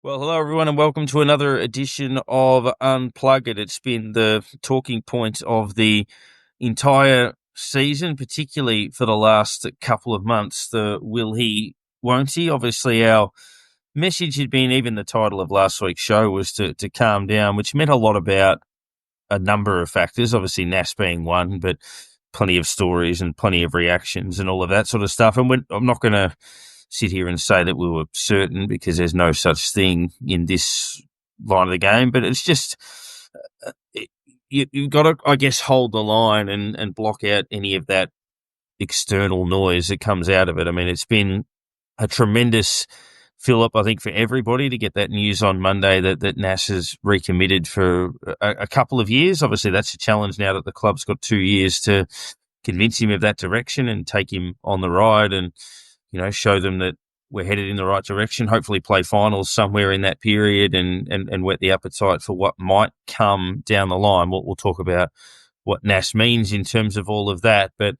Well, hello everyone, and welcome to another edition of Unplugged. It's been the talking point of the entire season, particularly for the last couple of months. The will he, won't he? Obviously, our message had been, even the title of last week's show was to calm down, which meant a lot about a number of factors, obviously Nash being one, but plenty of stories and plenty of reactions and all of that sort of stuff. And I'm not going to sit here and say that we were certain, because there's no such thing in this line of the game, but it's just you've got to, I guess, hold the line and block out any of that external noise that comes out of it. I mean, it's been a tremendous fill-up, I think, for everybody to get that news on Monday that Nash has recommitted for a couple of years. Obviously, that's a challenge now that the club's got 2 years to convince him of that direction and take him on the ride and, show them that we're headed in the right direction, hopefully play finals somewhere in that period and whet the appetite for what might come down the line. We'll talk about what Nash means in terms of all of that. But,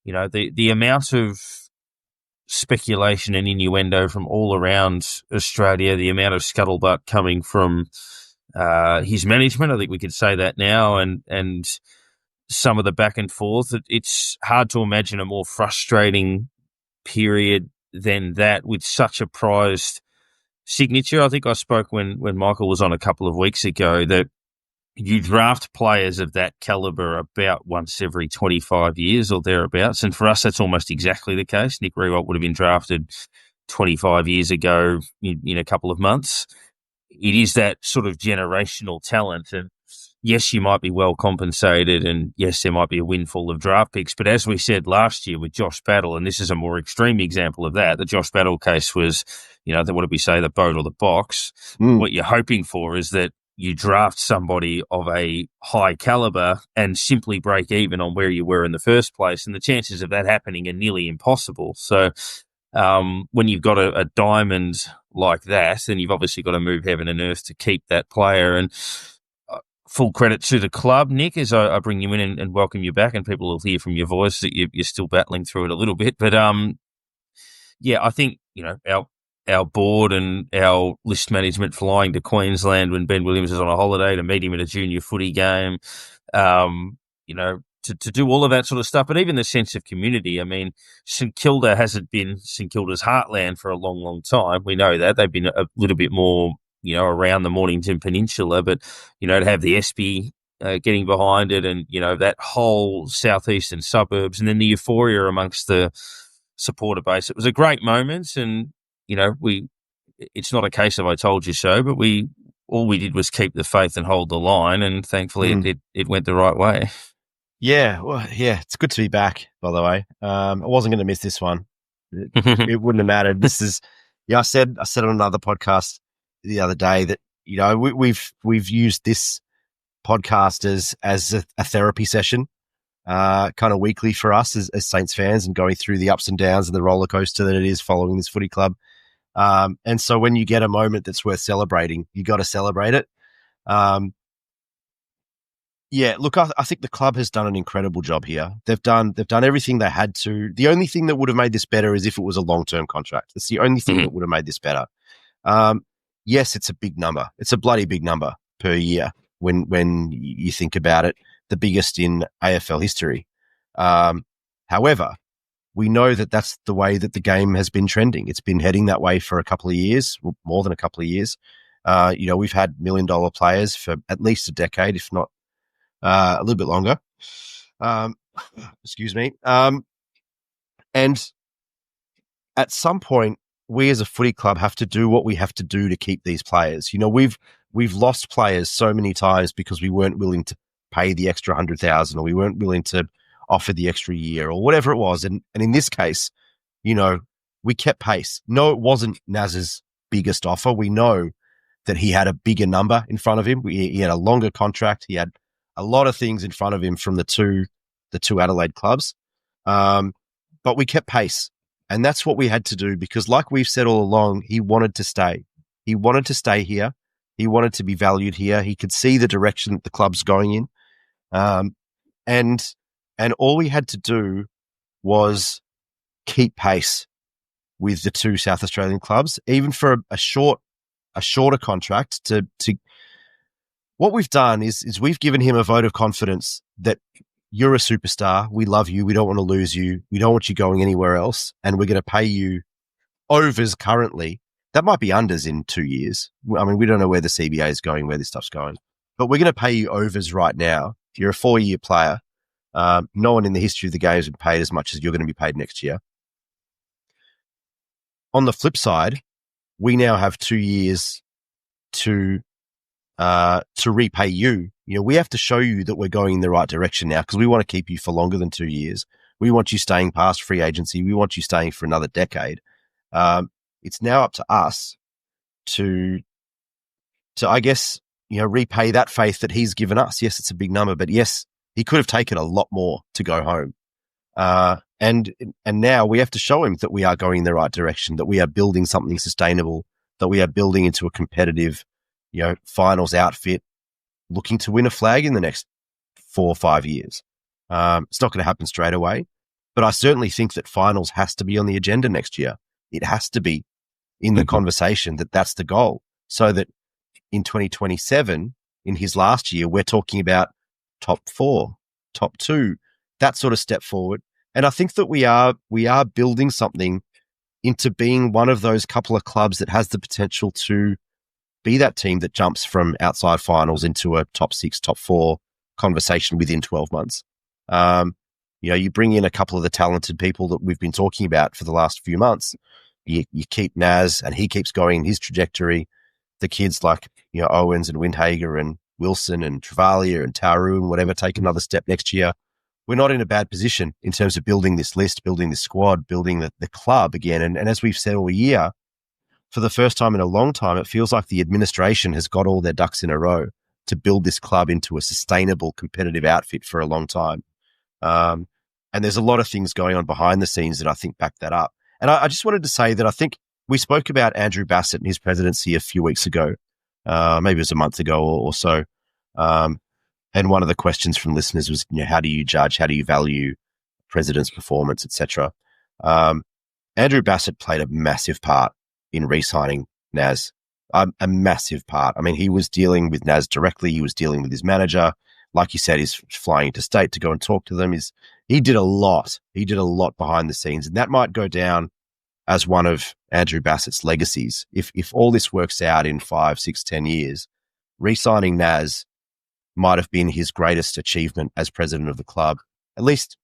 the amount of speculation and innuendo from all around Australia, the amount of scuttlebutt coming from his management, I think we could say that now, and some of the back and forth, it's hard to imagine a more frustrating period than that with such a prized signature. I think I spoke when Michael was on a couple of weeks ago that you draft players of that caliber about once every 25 years or thereabouts. And for us, that's almost exactly the case. Nick Riewoldt would have been drafted 25 years ago in a couple of months. It is that sort of generational talent. And yes, you might be well compensated, and yes, there might be a windfall of draft picks. But as we said last year with Josh Battle, and this is a more extreme example of that, the Josh Battle case was, what did we say, the boat or the box? What you're hoping for is that you draft somebody of a high caliber and simply break even on where you were in the first place. And the chances of that happening are nearly impossible. So when you've got a diamond like that, then you've obviously got to move heaven and earth to keep that player. And full credit to the club, Nick, as I bring you in and welcome you back, and people will hear from your voice that you're still battling through it a little bit. But I think our board and our list management flying to Queensland when Ben Williams was on a holiday to meet him at a junior footy game, to do all of that sort of stuff, but even the sense of community. I mean, St Kilda hasn't been St Kilda's heartland for a long, long time. We know that. They've been a little bit more around the Mornington Peninsula, but, to have the Espy getting behind it and, that whole southeastern suburbs and then the euphoria amongst the supporter base. It was a great moment, and, it's not a case of I told you so, but all we did was keep the faith and hold the line, and thankfully it went the right way. Yeah, it's good to be back, by the way. I wasn't going to miss this one. It wouldn't have mattered. This is, I said on another podcast the other day that we've used this podcast as a therapy session, kind of weekly for us as Saints fans, and going through the ups and downs and the roller coaster that it is following this footy club. And so when you get a moment that's worth celebrating, you got to celebrate it. Look, I think the club has done an incredible job here. They've done everything they had to. The only thing that would have made this better is if it was a long-term contract. That's the only thing that would have made this better. Yes, it's a big number. It's a bloody big number per year when you think about it, the biggest in AFL history. However, we know that that's the way that the game has been trending. It's been heading that way for a couple of years, well, more than a couple of years. We've had $1 million players for at least a decade, if not a little bit longer. Excuse me. And at some point, we as a footy club have to do what we have to do to keep these players. We've lost players so many times because we weren't willing to pay the extra 100,000, or we weren't willing to offer the extra year, or whatever it was. And in this case, we kept pace. No, it wasn't Naz's biggest offer. We know that he had a bigger number in front of him. He had a longer contract. He had a lot of things in front of him from the two Adelaide clubs. But we kept pace. And that's what we had to do, because like we've said all along, he wanted to stay. He wanted to stay here. He wanted to be valued here. He could see the direction that the club's going in. And all we had to do was keep pace with the two South Australian clubs, even for a short a shorter contract to what we've done is we've given him a vote of confidence that you're a superstar. We love you. We don't want to lose you. We don't want you going anywhere else. And we're going to pay you overs currently. That might be unders in 2 years. I mean, we don't know where the CBA is going, where this stuff's going, but we're going to pay you overs right now. You're a 4-year player. No one in the history of the game has been paid as much as you're going to be paid next year. On the flip side, we now have 2 years to repay you. You know, we have to show you that we're going in the right direction now because we want to keep you for longer than 2 years. We want you staying past free agency. We want you staying for another decade. It's now up to us to I guess, you know, repay that faith that he's given us. Yes, it's a big number, but yes, he could have taken a lot more to go home. And now we have to show him that we are going in the right direction, that we are building something sustainable, that we are building into a competitive, you know, finals outfit, looking to win a flag in the next 4 or 5 years. It's not going to happen straight away, but I certainly think that finals has to be on the agenda next year. It has to be in the conversation that that's the goal, so that in 2027, in his last year, we're talking about top 4, top 2, that sort of step forward. And I think that we are building something into being one of those couple of clubs that has the potential to be that team that jumps from outside finals into a top 6, top 4 conversation within 12 months. You know, you bring in a couple of the talented people that we've been talking about for the last few months. You keep Naz, and he keeps going in his trajectory. The kids like, you know, Owens and Windhager and Wilson and Travalia and Tauru and whatever take another step next year. We're not in a bad position in terms of building this list, building this squad, building the club again. And as we've said all year, for the first time in a long time, it feels like the administration has got all their ducks in a row to build this club into a sustainable, competitive outfit for a long time. And there's a lot of things going on behind the scenes that I think back that up. And I just wanted to say that I think we spoke about Andrew Bassett and his presidency a few weeks ago, maybe it was a month ago or so. And one of the questions from listeners was, you know, how do you judge, how do you value president's performance, etc. Andrew Bassett played a massive part in re-signing Naz, a massive part. I mean, he was dealing with Naz directly. He was dealing with his manager. Like you said, he's flying into state to go and talk to them. He did a lot. He did a lot behind the scenes, and that might go down as one of Andrew Bassett's legacies. If all this works out in 5, 6, 10 years, re-signing Naz might have been his greatest achievement as president of the club, at least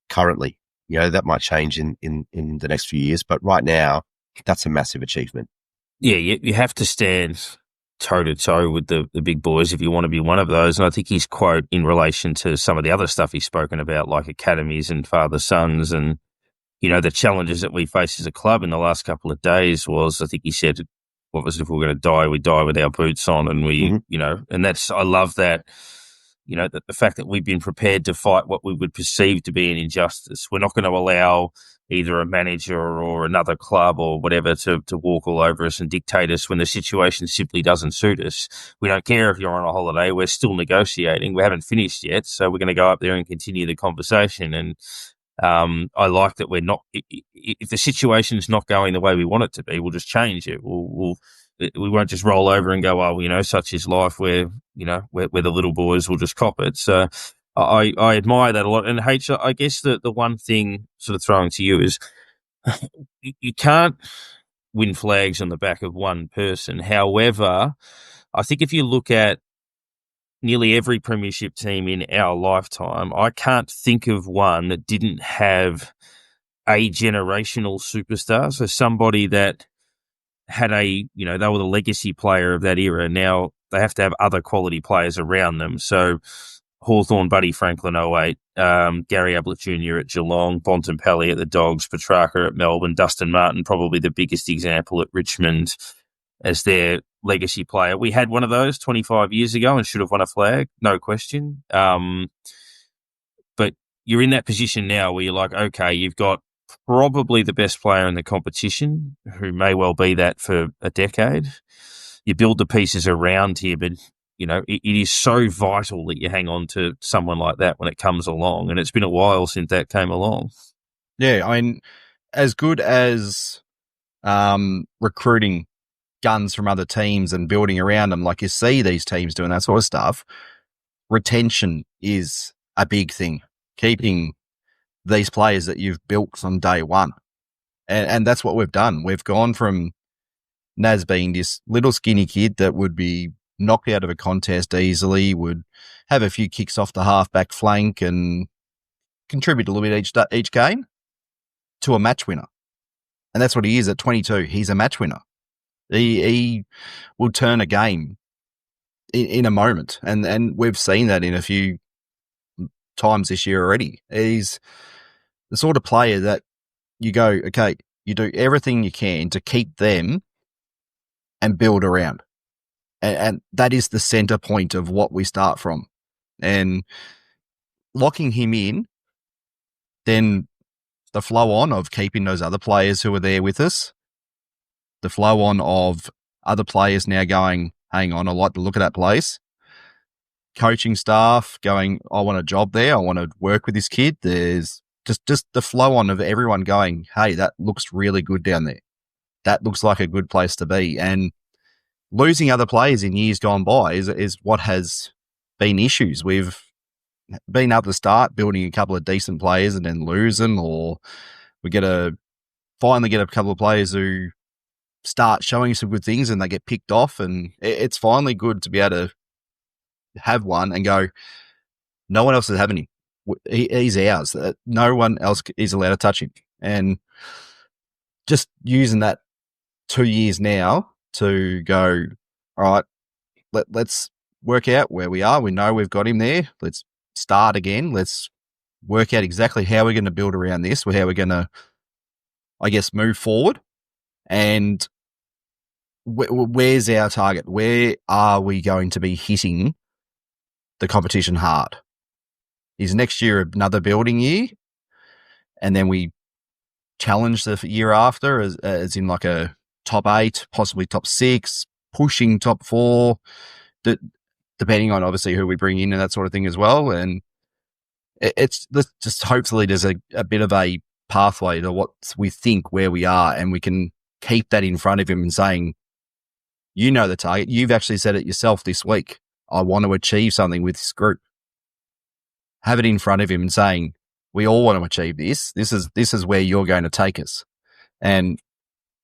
currently. You know, that might change in the next few years, but right now, that's a massive achievement. Yeah, you have to stand toe-to-toe with the big boys if you want to be one of those. And I think his quote in relation to some of the other stuff he's spoken about, like academies and father-sons and, you know, the challenges that we face as a club in the last couple of days was, I think he said, what was it, if we're going to die, we die with our boots on. And we, you know, and that's, I love that, you know, that the fact that we've been prepared to fight what we would perceive to be an injustice. We're not going to allow either a manager or another club or whatever to walk all over us and dictate us when the situation simply doesn't suit us. We don't care if you're on a holiday. We're still negotiating. We haven't finished yet. So we're going to go up there and continue the conversation. And I like that we're not, if the situation's not going the way we want it to be, we'll just change it. We won't just roll over and go, oh, you know, such is life where, you know, we're the little boys, we'll just cop it. So I admire that a lot. And H, I guess the one thing sort of throwing to you is you can't win flags on the back of one person. However, I think if you look at nearly every premiership team in our lifetime, I can't think of one that didn't have a generational superstar. So somebody that had they were the legacy player of that era. Now they have to have other quality players around them. So Hawthorn, Buddy Franklin, 08, Gary Ablett Jr. at Geelong, Bontempelli at the Dogs, Petrarca at Melbourne, Dustin Martin, probably the biggest example at Richmond as their legacy player. We had one of those 25 years ago and should have won a flag, no question. But you're in that position now where you're like, okay, you've got probably the best player in the competition, who may well be that for a decade. You build the pieces around him, but you know, it is so vital that you hang on to someone like that when it comes along. And it's been a while since that came along. Yeah, I mean, as good as recruiting guns from other teams and building around them, like you see these teams doing that sort of stuff, retention is a big thing. Keeping these players that you've built from day one. And that's what we've done. We've gone from Nas being this little skinny kid that would be knocked out of a contest easily, would have a few kicks off the half-back flank and contribute a little bit each game, to a match winner. And that's what he is at 22. He's a match winner. He will turn a game in a moment. And we've seen that in a few times this year already. He's the sort of player that you go, okay, you do everything you can to keep them and build around. And that is the center point of what we start from. And locking him in, then the flow on of keeping those other players who are there with us, the flow on of other players now going, hang on, I like the look of that place. Coaching staff going, I want a job there. I want to work with this kid. There's just the flow on of everyone going, hey, that looks really good down there. That looks like a good place to be. And losing other players in years gone by is what has been issues. We've been able to start building a couple of decent players and then lose them, or we finally get a couple of players who start showing some good things and they get picked off. And it's finally good to be able to have one and go, no one else is having him. He's ours. No one else is allowed to touch him. And just using that 2 years now to go, all right, let's work out where we are. We know we've got him there. Let's start again. Let's work out exactly how we're going to build around this, how we're going to, I guess, move forward. And where's our target? Where are we going to be hitting the competition hard? Is next year another building year? And then we challenge the year after as in like a top 8, possibly top 6, pushing top 4, depending on obviously who we bring in and that sort of thing as well. And it's just hopefully there's a bit of a pathway to what we think where we are, and we can keep that in front of him and saying, you know the target. You've actually said it yourself this week. I want to achieve something with this group. Have it in front of him and saying, we all want to achieve this. This is where you're going to take us. And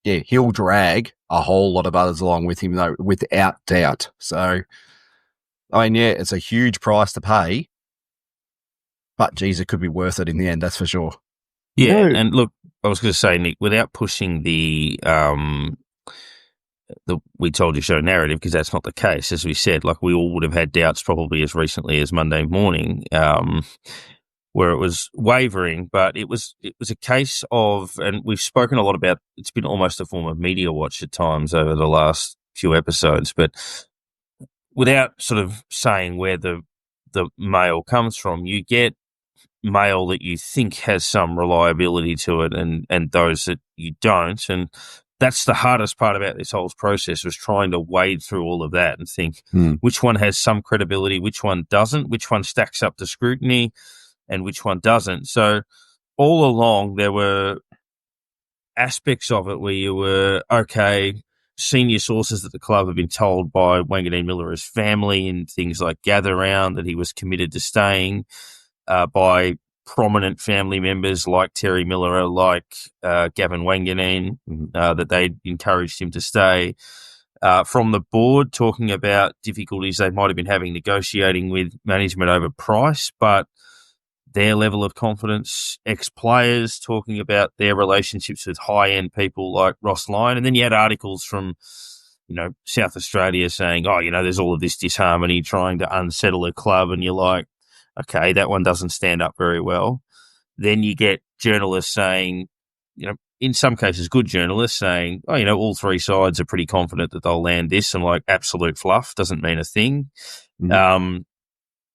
yeah, he'll drag a whole lot of others along with him, though, without doubt. So, I mean, yeah, it's a huge price to pay, but geez, it could be worth it in the end. That's for sure. Yeah. And look, I was going to say, Nick, without pushing the We Told You So narrative, because that's not the case. As we said, like, we all would have had doubts probably as recently as Monday morning, where it was wavering, but it was a case of, and we've spoken a lot about, it's been almost a form of media watch at times over the last few episodes, but without sort of saying where the mail comes from, you get mail that you think has some reliability to it and those that you don't. And that's the hardest part about this whole process, was trying to wade through all of that and think which one has some credibility, which one doesn't, which one stacks up to scrutiny, and which one doesn't. So all along there were aspects of it where you were, okay, senior sources at the club have been told by Wanganeen-Milera's family and things like Gather Round that he was committed to staying, by prominent family members like Terry Miller, like Gavin Wanganeen, that they encouraged him to stay. From the board, talking about difficulties they might have been having negotiating with management over price, but their level of confidence, ex-players talking about their relationships with high-end people like Ross Lyon. And then you had articles from, South Australia saying, there's all of this disharmony trying to unsettle a club. And you're like, okay, that one doesn't stand up very well. Then you get journalists saying, in some cases, good journalists saying, all three sides are pretty confident that they'll land this, and like, absolute fluff doesn't mean a thing. Mm-hmm.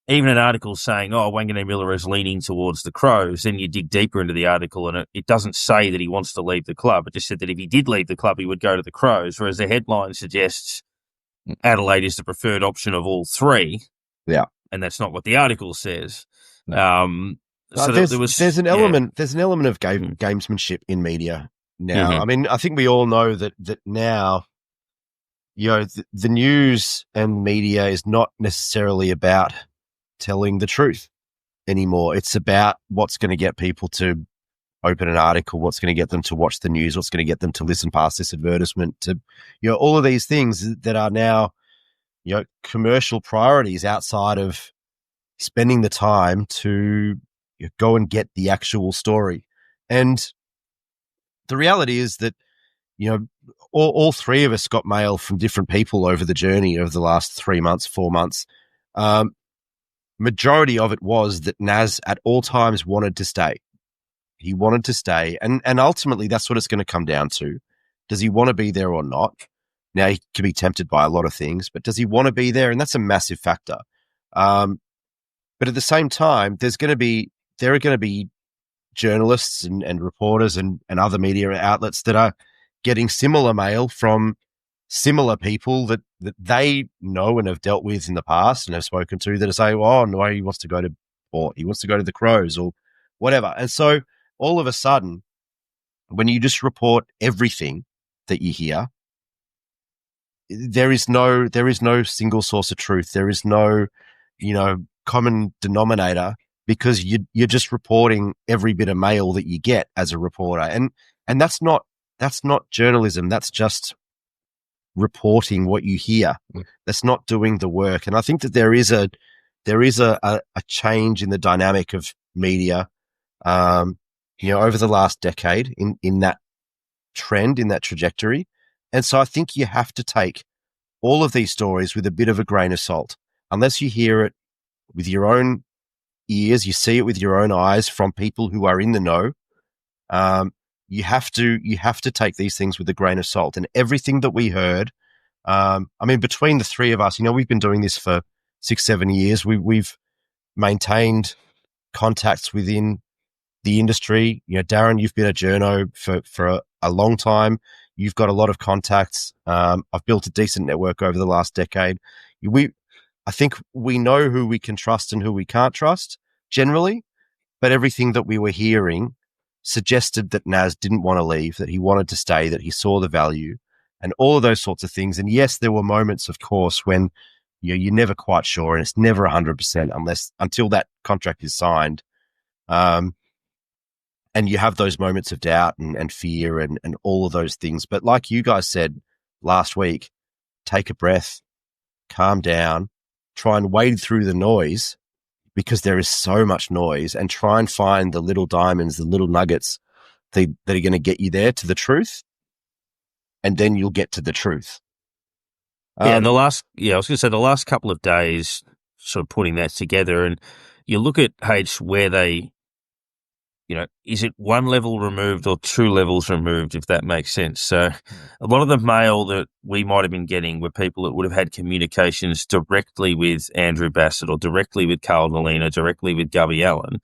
Even an article saying, Wanganeen-Milera is leaning towards the Crows. Then you dig deeper into the article and it doesn't say that he wants to leave the club. It just said that if he did leave the club, he would go to the Crows, whereas the headline suggests Adelaide is the preferred option of all three. Yeah. And that's not what the article says. No. So there's an element of gamesmanship in media now. Mm-hmm. I mean, I think we all know that now the news and media is not necessarily about telling the truth anymore. It's about what's going to get people to open an article, what's going to get them to watch the news, what's going to get them to listen past this advertisement, to, all of these things that are now, commercial priorities outside of spending the time to go and get the actual story. And the reality is that, all three of us got mail from different people over the journey of the last 3 months, 4 months. Majority of it was that Nas at all times wanted to stay. He wanted to stay. And ultimately, that's what it's going to come down to. Does he want to be there or not? Now, he can be tempted by a lot of things, but does he want to be there? And that's a massive factor. But at the same time, there are going to be journalists and reporters and other media outlets that are getting similar mail from similar people that they know and have dealt with in the past and have spoken to, that are saying, oh, no, he wants to go to Port, he wants to go to the Crows or whatever. And so all of a sudden, when you just report everything that you hear, there is no single source of truth. There is no, common denominator, because you're just reporting every bit of mail that you get as a reporter. And that's not journalism. That's just reporting what you hear. That's not doing the work. And I think that there is a change in the dynamic of media, over the last decade in that trend, in that trajectory. And so I think you have to take all of these stories with a bit of a grain of salt, unless you hear it with your own ears, you see it with your own eyes from people who are in the know. You have to take these things with a grain of salt. And everything that we heard, between the three of us, we've been doing this for 6-7 years. We've maintained contacts within the industry. Darren, you've been a journo for a long time. You've got a lot of contacts. I've built a decent network over the last decade. I think we know who we can trust and who we can't trust generally, but everything that we were hearing suggested that Nas didn't want to leave, that he wanted to stay, that he saw the value, and all of those sorts of things. And yes, there were moments, of course, when you're never quite sure, and it's never 100% until that contract is signed. And you have those moments of doubt and fear and all of those things. But like you guys said last week, take a breath, calm down, try and wade through the noise, because there is so much noise, and try and find the little diamonds, the little nuggets that are going to get you there to the truth. And then you'll get to the truth. And I was going to say the last couple of days, sort of putting that together, and you look at where they, is it one level removed or 2 levels removed, if that makes sense? So a lot of the mail that we might have been getting were people that would have had communications directly with Andrew Bassett or directly with Carl Delina, directly with Gubby Allen.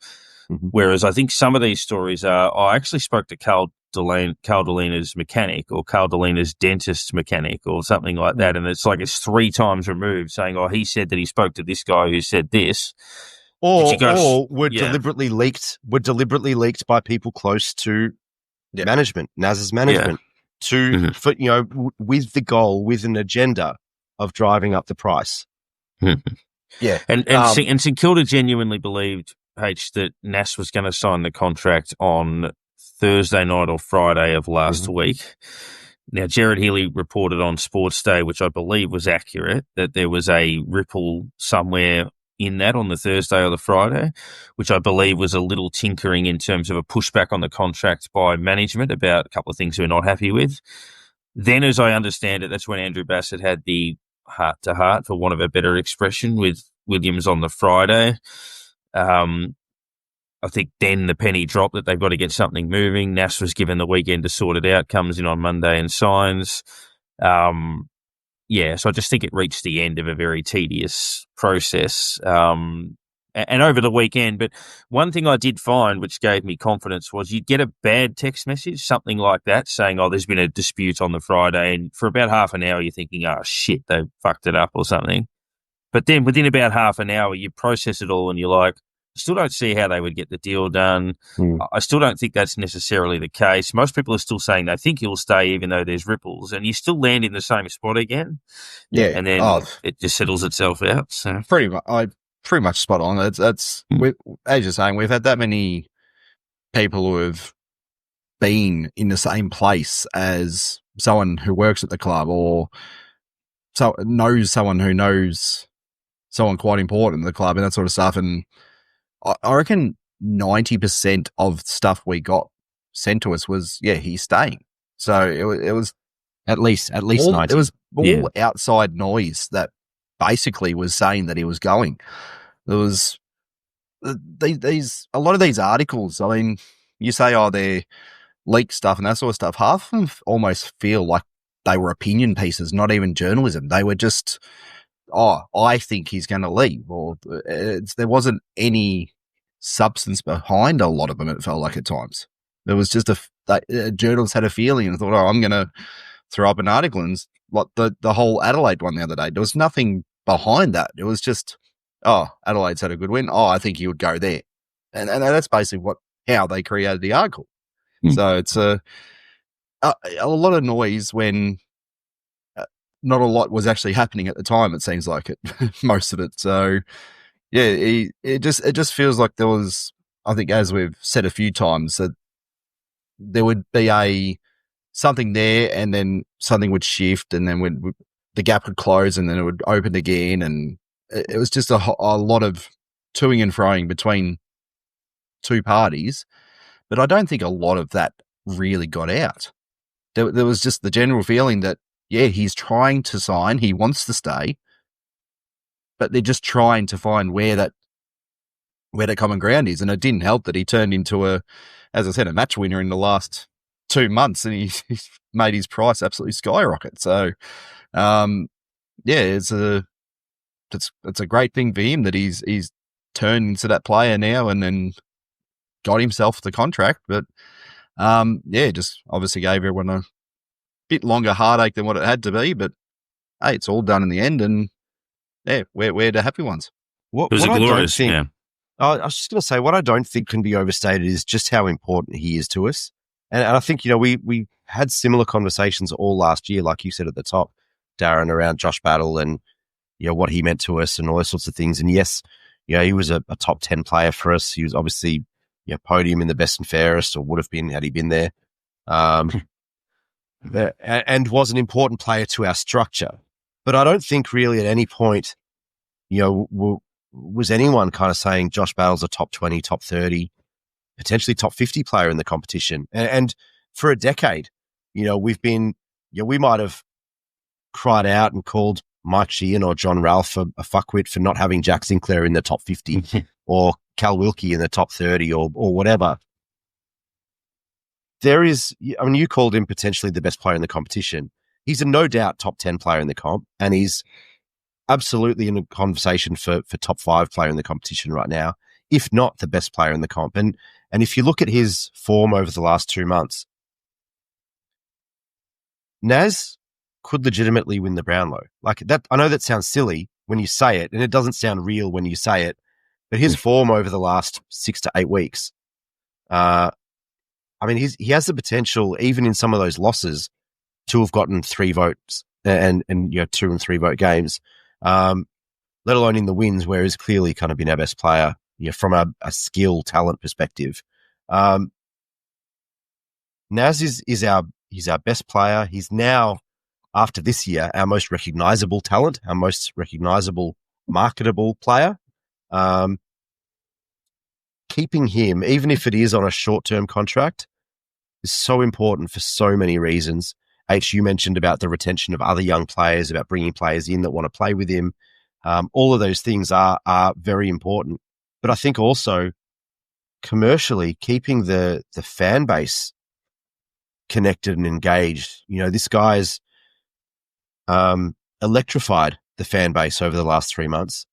Mm-hmm. Whereas I think some of these stories are, I actually spoke to Carl Delina's mechanic or Carl Delina's dentist mechanic or something like that. And it's like it's 3 times removed, saying, he said that he spoke to this guy who said this. Or were deliberately leaked by people close to management, Nas's management, with the goal, with an agenda of driving up the price. Yeah, and St Kilda genuinely believed that Nash was going to sign the contract on Thursday night or Friday of last week. Now, Jared Healy reported on Sports Day, which I believe was accurate, that there was a ripple somewhere in that on the Thursday or the Friday, which I believe was a little tinkering in terms of a pushback on the contract by management about a couple of things we're not happy with. Then, as I understand it, that's when Andrew Bassett had the heart-to-heart, for want of a better expression, with Williams on the Friday. I think then the penny dropped that they've got to get something moving. Nash was given the weekend to sort it out, comes in on Monday and signs. So I just think it reached the end of a very tedious process and over the weekend. But one thing I did find which gave me confidence was you'd get a bad text message, something like that, saying, there's been a dispute on the Friday. And for about half an hour, you're thinking, shit, they fucked it up or something. But then within about half an hour, you process it all and you're like, Still don't see how they would get the deal done. Hmm. I still don't think that's necessarily the case. Most people are still saying they think he'll stay even though there's ripples, and you still land in the same spot again. Yeah. And then it just settles itself out. So pretty much spot on. As you're saying, we've had that many people who have been in the same place as someone who works at the club or knows someone who knows someone quite important in the club and that sort of stuff. And I reckon 90% of stuff we got sent to us was, he's staying. So it was at least 90. It was all outside noise that basically was saying that he was going. There was these a lot of these articles. I mean, you say, they're leak stuff and that sort of stuff. Half of them almost feel like they were opinion pieces, not even journalism. They were just, I think he's going to leave, or there wasn't any substance behind a lot of them. It felt like at times there was just a journalist had a feeling and thought, I'm going to throw up an article. And like the whole Adelaide one the other day, there was nothing behind that. It was just, Adelaide's had a good win. I think he would go there, and that's basically how they created the article. So it's a lot of noise when not a lot was actually happening at the time. It seems like it, most of it. So it just feels like there was, I think, as we've said a few times, that there would be something there, and then something would shift, and then the gap would close, and then it would open again, and it was just a lot of toing and froing between two parties. But I don't think a lot of that really got out. There was just the general feeling that, he's trying to sign, he wants to stay, but they're just trying to find where that common ground is. And it didn't help that he turned into as I said, a match winner in the last 2 months, and he's made his price absolutely skyrocket. So, it's a great thing for him that he's turned into that player now, and then got himself the contract. But just obviously gave everyone a bit longer heartache than what it had to be. But hey, it's all done in the end, and we're the happy ones. It was glorious. I was just going to say, what I don't think can be overstated is just how important he is to us. And I think, we had similar conversations all last year, like you said at the top, Darren, around Josh Battle and, what he meant to us and all those sorts of things. And yes, he was a top 10 player for us. He was obviously, podium in the best and fairest, or would have been had he been there. And was an important player to our structure. But I don't think really at any point, was anyone kind of saying Josh Battle's a top 20, top 30, potentially top 50 player in the competition. And for a decade, we've been, we might have cried out and called Mike Sheehan or John Ralph a fuckwit for not having Jack Sinclair in the top 50 or Cal Wilkie in the top 30 or whatever. There is, you called him potentially the best player in the competition. He's a no doubt top 10 player in the comp, and he's absolutely in a conversation for top 5 player in the competition right now, if not the best player in the comp. And if you look at his form over the last 2 months, Naz could legitimately win the Brownlow. Like that, I know that sounds silly when you say it, and it doesn't sound real when you say it, but his form over the last 6 to 8 weeks, he has the potential, even in some of those losses, to have gotten 3 votes and 2 and 3 vote games. Let alone in the wins, where he's clearly kind of been our best player, from a skill talent perspective. Naz is our best player. He's now, after this year, our most recognizable talent, our most recognizable, marketable player. Keeping him, even if it is on a short-term contract, is so important for so many reasons. You mentioned about the retention of other young players, about bringing players in that want to play with him. All of those things are very important. But I think also commercially, keeping the fan base connected and engaged. This guy's electrified the fan base over the last 3 months.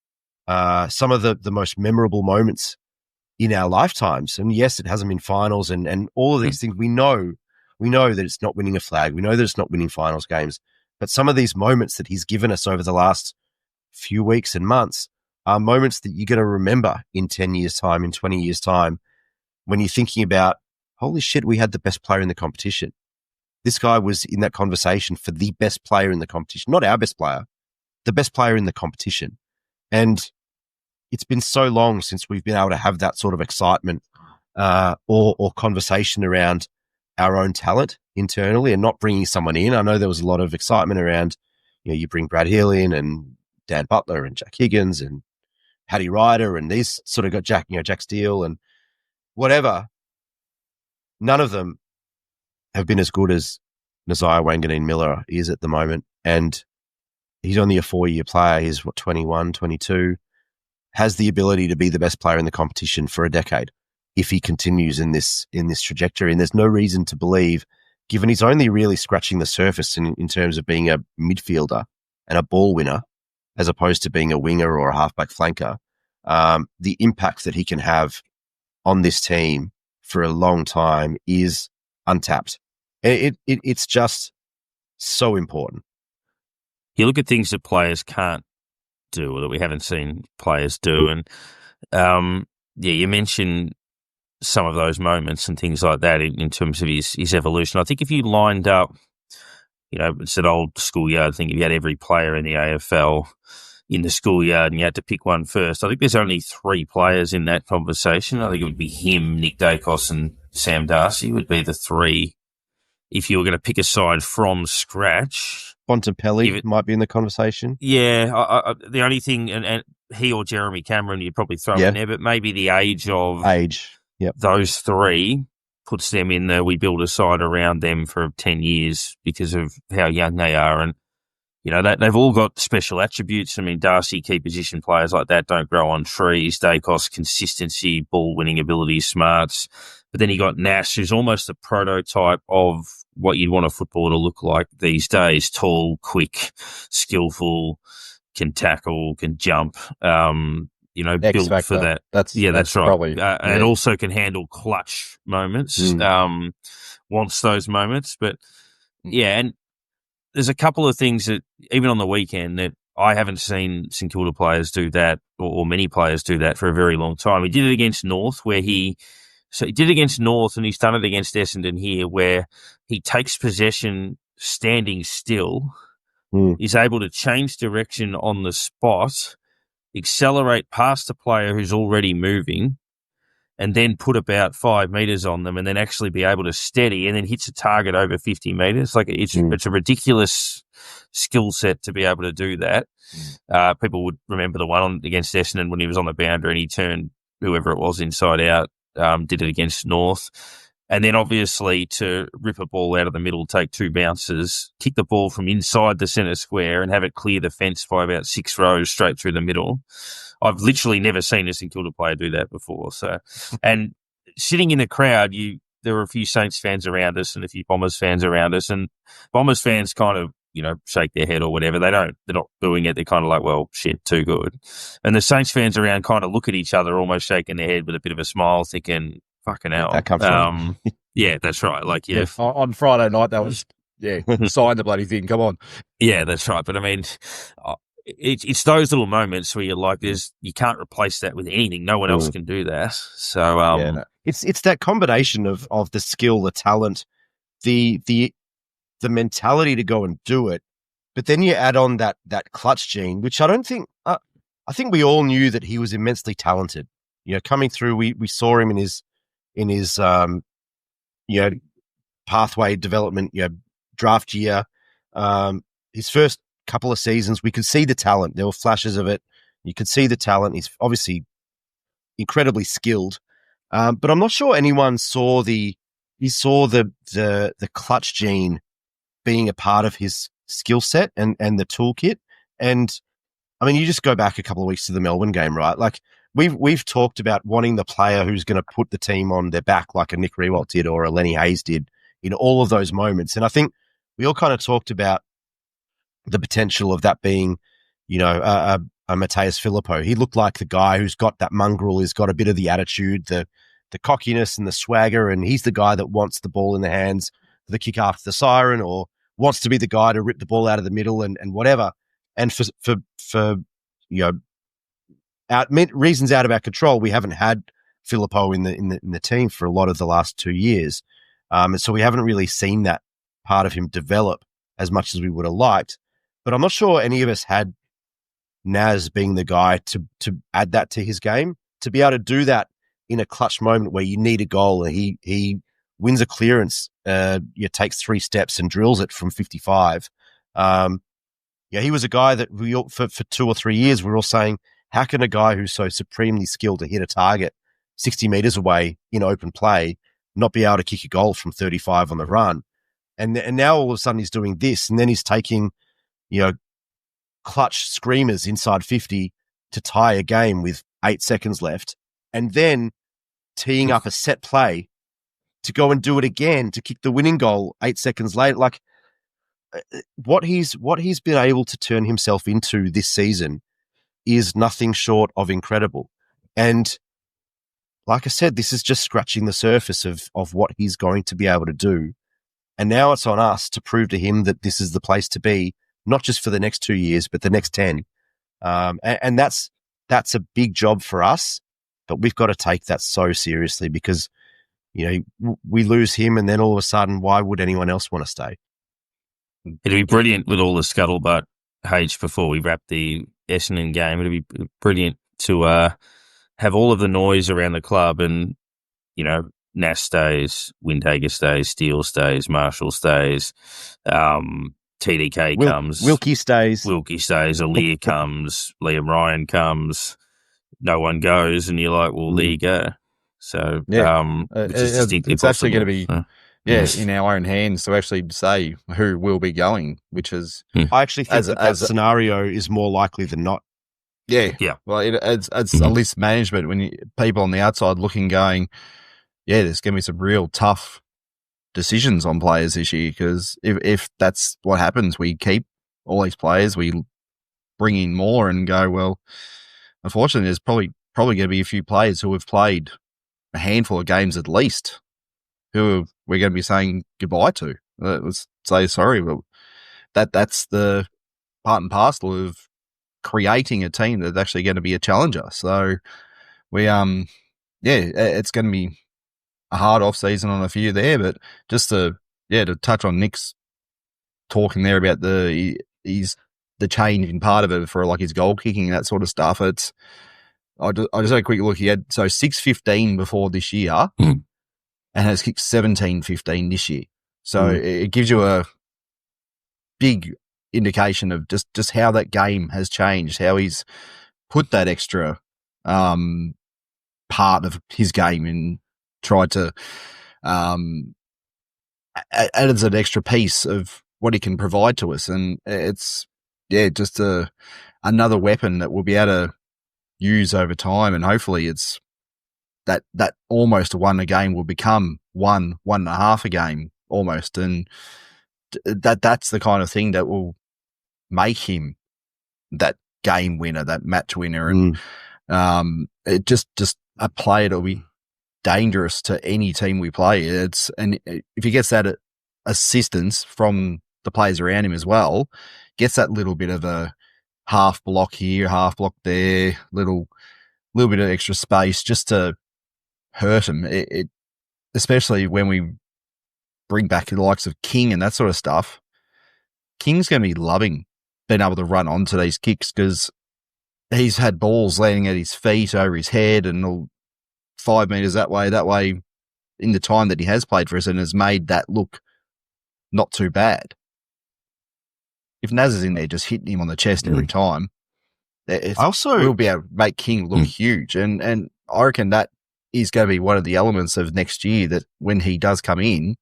Some of the most memorable moments in our lifetimes. And yes, it hasn't been finals and all of these things. We know that it's not winning a flag. We know that it's not winning finals games. But some of these moments that he's given us over the last few weeks and months are moments that you're going to remember in 10 years' time, in 20 years' time, when you're thinking about, holy shit, we had the best player in the competition. This guy was in that conversation for the best player in the competition, not our best player, the best player in the competition. And it's been so long since we've been able to have that sort of excitement or conversation around our own talent internally and not bringing someone in. I know there was a lot of excitement around, you bring Brad Hill in and Dan Butler and Jack Higgins and Paddy Ryder and these sort of got Jack Steele and whatever. None of them have been as good as Nasiah Wanganeen-Milera is at the moment. And he's only a 4-year player. He's 21, 22, has the ability to be the best player in the competition for a decade if he continues in this trajectory. And there's no reason to believe, given he's only really scratching the surface in terms of being a midfielder and a ball winner, as opposed to being a winger or a halfback flanker, the impact that he can have on this team for a long time is untapped. It's just so important. You look at things that players can't do or that we haven't seen players do. And you mentioned some of those moments and things like that in terms of his evolution. I think if you lined up, it's an old schoolyard thing. If you had every player in the AFL in the schoolyard and you had to pick one first, I think there's only 3 players in that conversation. I think it would be him, Nick Dacos and Sam Darcy would be the 3 if you were going to pick a side from scratch. Bontempelli might be in the conversation. Yeah, the only thing, and he or Jeremy Cameron you'd probably throw in there, but maybe the age of those 3 puts them in there. We build a side around them for 10 years because of how young they are. And, they've all got special attributes. I mean, Darcy, key position players like that don't grow on trees. Dacos, consistency, ball winning ability, smarts. But then you got Nash, who's almost a prototype of what you'd want a footballer to look like these days. Tall, quick, skillful, can tackle, can jump, built for that. That's right. Probably, and also can handle clutch moments, wants those moments. But, and there's a couple of things that, even on the weekend, that I haven't seen St Kilda players do that, or many players do that for a very long time. He did it against North, he did it against North, and he's done it against Essendon here, where he takes possession standing still, is able to change direction on the spot, accelerate past the player who's already moving, and then put about 5 meters on them, and then actually be able to steady, and then hits a target over 50 meters. Like it's a ridiculous skill set to be able to do that. People would remember the one against Essendon when he was on the boundary and he turned whoever it was inside out. Did it against North. And then obviously to rip a ball out of the middle, take 2 bounces, kick the ball from inside the centre square and have it clear the fence by about 6 rows straight through the middle. I've literally never seen a St Kilda player do that before. So, and sitting in the crowd, there were a few Saints fans around us and a few Bombers fans around us, and Bombers fans kind of, shake their head or whatever. They're not booing it. They're kind of like, well, shit, too good. And the Saints fans around kind of look at each other, almost shaking their head with a bit of a smile, thinking, fucking hell. That comes from. Yeah, that's right. Like, yeah. On Friday night, that was, sign the bloody thing. Come on. Yeah, that's right. But I mean, it's those little moments where you're like, you can't replace that with anything. No one else can do that. So, it's that combination of the skill, the talent, the mentality to go and do it, but then you add on that clutch gene, which I don't think. I think we all knew that he was immensely talented. Coming through, we saw him in his pathway development, draft year, his first couple of seasons. We could see the talent. There were flashes of it. You could see the talent. He's obviously incredibly skilled, but I'm not sure anyone saw the clutch gene being a part of his skill set and the toolkit. And I mean, you just go back a couple of weeks to the Melbourne game, right? Like we've talked about wanting the player who's going to put the team on their back, like a Nick Riewoldt did or a Lenny Hayes did in all of those moments. And I think we all kind of talked about the potential of that being, a Mateus Filippo. He looked like the guy who's got that mongrel, he's got a bit of the attitude, the cockiness and the swagger, and he's the guy that wants the ball in the hands for the kick after the siren, or wants to be the guy to rip the ball out of the middle and whatever. And for reasons out of our control. We haven't had Filippo in the team for a lot of the last 2 years, and so we haven't really seen that part of him develop as much as we would have liked. But I'm not sure any of us had Nas being the guy to add that to his game, to be able to do that in a clutch moment where you need a goal and he wins a clearance, takes 3 steps and drills it from 55. He was a guy that we for 2 or 3 years we were all saying, how can a guy who's so supremely skilled to hit a target 60 meters away in open play not be able to kick a goal from 35 on the run? And now all of a sudden he's doing this, and then he's taking, clutch screamers inside 50 to tie a game with 8 seconds left, and then teeing up a set play to go and do it again to kick the winning goal 8 seconds later. Like what he's been able to turn himself into this season is nothing short of incredible. And like I said, this is just scratching the surface of what he's going to be able to do. And now it's on us to prove to him that this is the place to be, not just for the next 2 years, but the next 10. And that's a big job for us, but we've got to take that so seriously because, we lose him and then all of a sudden, why would anyone else want to stay? It'd be brilliant with all the scuttlebutt, H, before we wrap the Essendon game. It'd be brilliant to have all of the noise around the club and, Nash stays, Windhager stays, Steele stays, Marshall stays, TDK comes. Wilkie stays, Aaliyah comes, Liam Ryan comes, no one goes, and you're like, well, there you go. So, which is distinctly it's actually going to be, Yes. in our own hands to actually say who will be going, which is... I actually think that scenario is more likely than not. Yeah. Well, it's a list management when people on the outside looking going, there's going to be some real tough decisions on players this year because if that's what happens, we keep all these players, we bring in more and go, well, unfortunately, there's probably going to be a few players who have played a handful of games at least who we're going to be saying goodbye to. Let's say sorry, but that's the part and parcel of creating a team that's actually going to be a challenger. So we, it's going to be a hard off season on a few there, but just to touch on Nick's talking there about the change in part of it for like his goal kicking and that sort of stuff. I just had a quick look. He had 615 before this year and has kicked 17-15 this year. So it gives you a big indication of just how that game has changed, how he's put that extra part of his game and tried to add as an extra piece of what he can provide to us. And it's, just another weapon that we'll be able to use over time. And hopefully it's that almost a one a game will become one and a half a game almost. And that's the kind of thing that will make him that game winner, that match winner. And it just a player that'll be dangerous to any team we play. And if he gets that assistance from the players around him as well, gets that little bit of a half block here, half block there, little bit of extra space just to hurt him. It especially when we bring back the likes of King and that sort of stuff. King's going to be loving being able to run onto these kicks because he's had balls landing at his feet, over his head, and all 5 meters that way in the time that he has played for us and has made that look not too bad. If Naz is in there just hitting him on the chest every time, we'll be able to make King look huge. And I reckon that is going to be one of the elements of next year that when he does come in,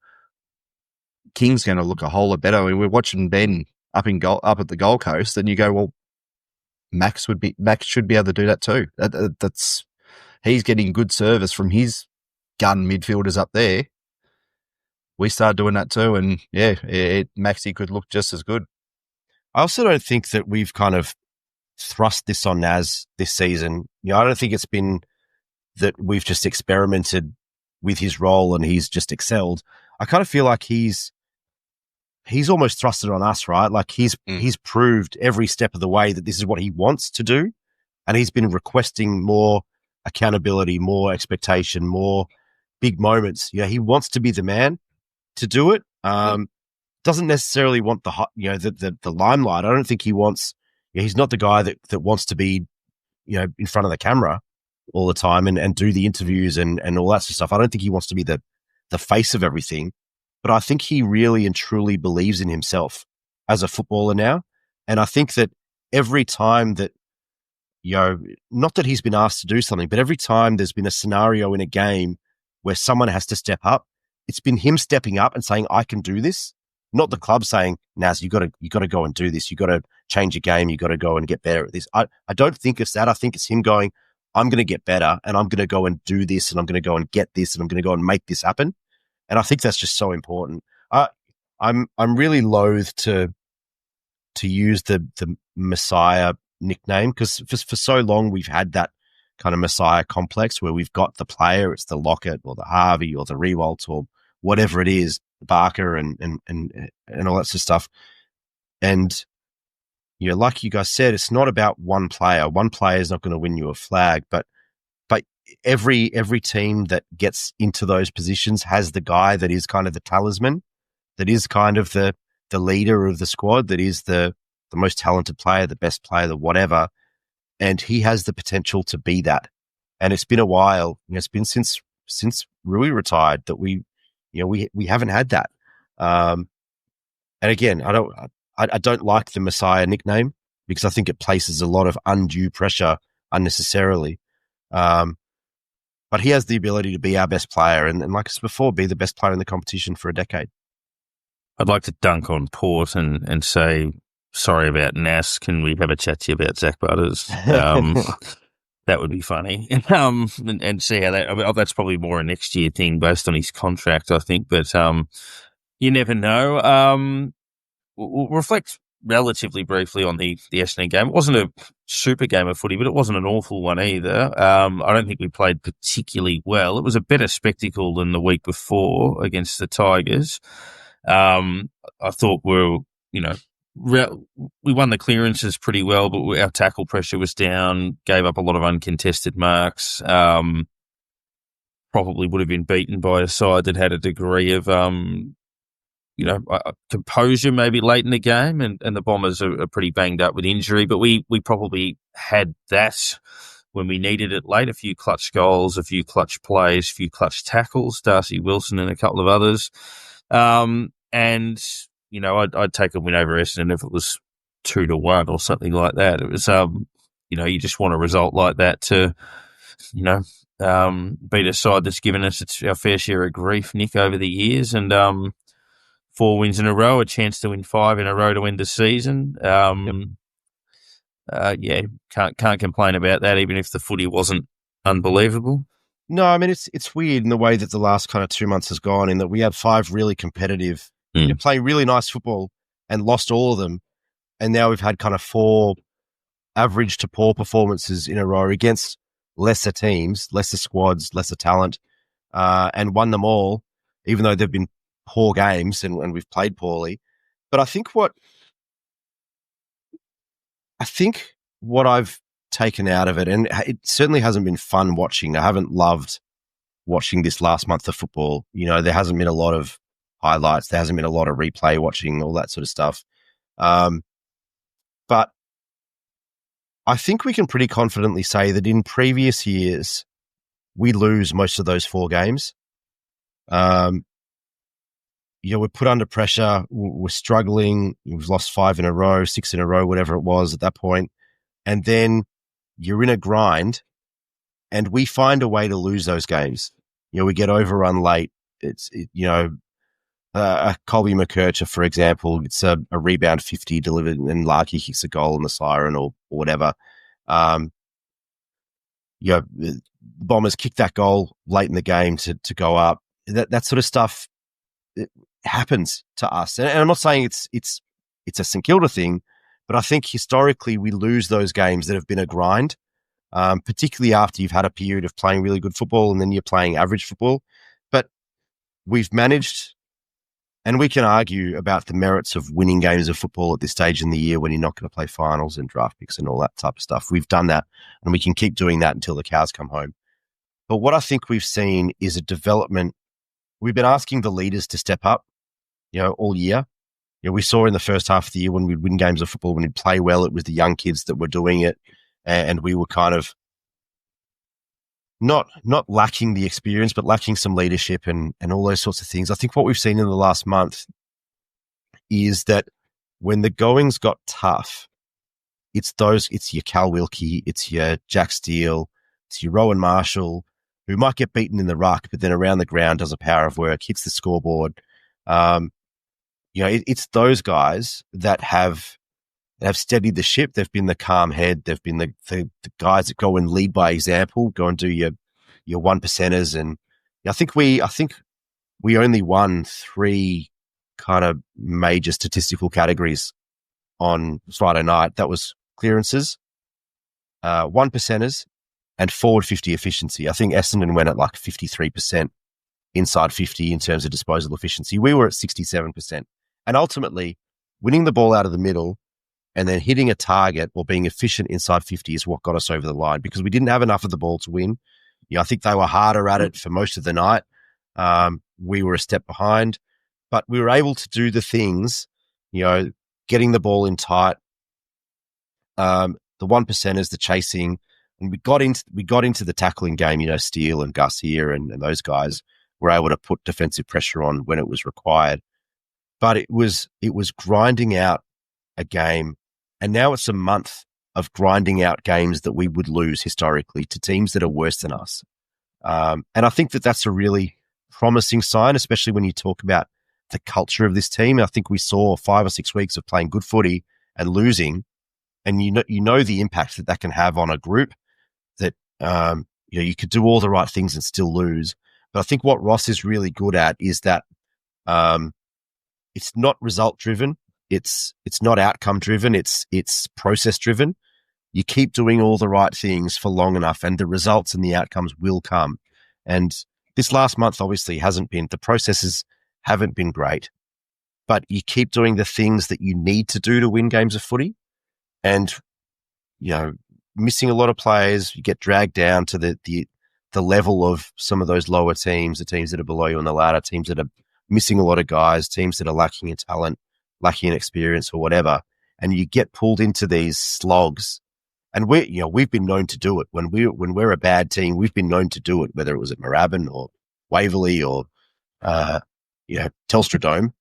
King's going to look a whole lot better. I mean, we're watching Ben up at the Gold Coast and you go, well, Max should be able to do that too. He's getting good service from his gun midfielders up there. We start doing that too, and Maxi could look just as good. I also don't think that we've kind of thrust this on Naz this season. I don't think it's been that we've just experimented with his role and he's just excelled. I kind of feel like he's almost thrust it on us, right? Like he's proved every step of the way that this is what he wants to do. and he's been requesting more accountability, more expectation, more big moments. He wants to be the man to do it. Doesn't necessarily want the limelight. I don't think he wants. He's not the guy that wants to be, in front of the camera all the time and do the interviews and all that sort of stuff. I don't think he wants to be the face of everything, but I think he really and truly believes in himself as a footballer now. And I think that every time that, not that he's been asked to do something, but every time there's been a scenario in a game where someone has to step up, it's been him stepping up and saying, I can do this. Not the club saying, Naz, you got to go and do this. You got to change your game. You got to go and get better at this. I don't think it's that. I think it's him going, I'm going to get better and I'm going to go and do this and I'm going to go and get this and I'm going to go and make this happen. And I think that's just so important. I'm really loath to use the Messiah nickname because for so long we've had that kind of Messiah complex where we've got the player, it's the Lockett or the Harvey or the Rewalt or whatever it is, Barker and all that sort of stuff. And like you guys said, it's not about one player. One player is not going to win you a flag, but every team that gets into those positions has the guy that is kind of the talisman, that is kind of the leader of the squad, that is the most talented player, the best player, the whatever. And he has the potential to be that. And it's been a while. It's been since Rui retired that we haven't had that. And again, I don't like the Messiah nickname because I think it places a lot of undue pressure unnecessarily. But he has the ability to be our best player and like I said before, be the best player in the competition for a decade. I'd like to dunk on Port and say, sorry about Nash. Can we have a chat to you about Zach Butters? That would be funny. And see how that's probably more a next year thing based on his contract, I think. But you never know. We'll reflect relatively briefly on the Essendon game. It wasn't a super game of footy, but it wasn't an awful one either. I don't think we played particularly well. It was a better spectacle than the week before against the Tigers. I thought we won the clearances pretty well, but our tackle pressure was down, gave up a lot of uncontested marks. Probably would have been beaten by a side that had a degree of composure maybe late in the game, and the Bombers are pretty banged up with injury, but we probably had that when we needed it late, a few clutch goals, a few clutch plays, a few clutch tackles, Darcy Wilson and a couple of others. And, I'd take a win over Essendon if it was 2-1 or something like that. It was, you just want a result like that to, beat a side that's given us our fair share of grief, Nick, over the years. And 4 wins in a row, a chance to win 5 in a row to end the season. Can't complain about that, even if the footy wasn't unbelievable. No, I mean, it's weird in the way that the last kind of 2 months has gone, in that we had 5 really competitive, playing really nice football and lost all of them. And now we've had kind of 4 average to poor performances in a row against lesser teams, lesser squads, lesser talent, and won them all, even though they've been poor games and we've played poorly. But I think what I've taken out of it, and it certainly hasn't been fun watching. I haven't loved watching this last month of football. There hasn't been a lot of highlights. There hasn't been a lot of replay watching, all that sort of stuff. But I think we can pretty confidently say that in previous years, we lose most of those 4 games. We're put under pressure. We're struggling. We've lost 5 in a row, 6 in a row, whatever it was at that point. And then you're in a grind and we find a way to lose those games. We get overrun late. Colby McKercher, for example, it's a rebound 50 delivered and Larky kicks a goal in the siren or whatever. The Bombers kick that goal late in the game to go up. That sort of stuff, it happens to us. And I'm not saying it's a St Kilda thing, but I think historically we lose those games that have been a grind, particularly after you've had a period of playing really good football and then you're playing average football. But we've managed And we can argue about the merits of winning games of football at this stage in the year when you're not going to play finals and draft picks and all that type of stuff. We've done that, and we can keep doing that until the cows come home. But what I think we've seen is a development. We've been asking the leaders to step up, all year. We saw in the first half of the year when we'd win games of football, when we'd play well, it was the young kids that were doing it, and we were kind of not lacking the experience, but lacking some leadership and all those sorts of things. I think what we've seen in the last month is that when the goings got tough, it's your Cal Wilkie, it's your Jack Steele, it's your Rowan Marshall, who might get beaten in the ruck, but then around the ground does a power of work, hits the scoreboard. It's those guys that have steadied the ship. They've been the calm head. They've been the guys that go and lead by example, go and do your 1%ers. And I think we only won 3 kind of major statistical categories on Friday night. That was clearances, 1%ers, and forward 50 efficiency. I think Essendon went at like 53% inside 50 in terms of disposal efficiency. We were at 67%. And ultimately, winning the ball out of the middle and then hitting a target or being efficient inside 50 is what got us over the line, because we didn't have enough of the ball to win. I think they were harder at it for most of the night. We were a step behind, but we were able to do the things, getting the ball in tight, the 1%ers, the chasing, and we got into the tackling game. Steele and Gus here and those guys were able to put defensive pressure on when it was required. But it was grinding out a game, and now it's a month of grinding out games that we would lose historically to teams that are worse than us. And I think that that's a really promising sign, especially when you talk about the culture of this team. I think we saw 5 or 6 weeks of playing good footy and losing, and you know the impact that can have on a group. That you could do all the right things and still lose. But I think what Ross is really good at is that it's not result driven. It's not outcome driven. It's process driven. You keep doing all the right things for long enough, and the results and the outcomes will come. And this last month obviously the processes haven't been great, but you keep doing the things that you need to do to win games of footy. And missing a lot of players, you get dragged down to the level of some of those lower teams, the teams that are below you on the ladder, teams that are missing a lot of guys, teams that are lacking in talent, lacking in experience or whatever, and you get pulled into these slogs. And we've been known to do it when we're a bad team. We've been known to do it, whether it was at Moorabbin or Waverley or Telstra Dome.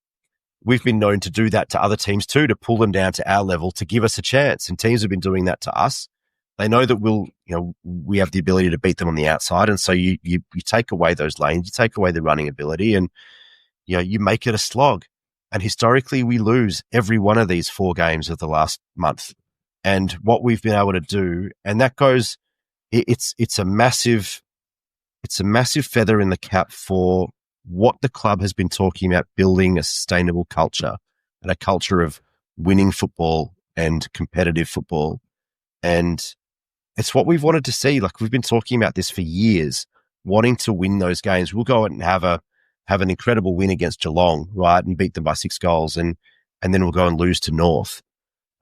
We've been known to do that to other teams too, to pull them down to our level, to give us a chance. And teams have been doing that to us. They know that we have the ability to beat them on the outside. And so you take away those lanes, you take away the running ability, and you make it a slog. And historically, we lose every one of these 4 games of the last month. And what we've been able to do, and that goes, it's a massive feather in the cap for what the club has been talking about, building a sustainable culture and a culture of winning football and competitive football. And it's what we've wanted to see. Like, we've been talking about this for years, wanting to win those games. We'll go out and have an incredible win against Geelong, right, and beat them by 6 goals, and then we'll go and lose to North.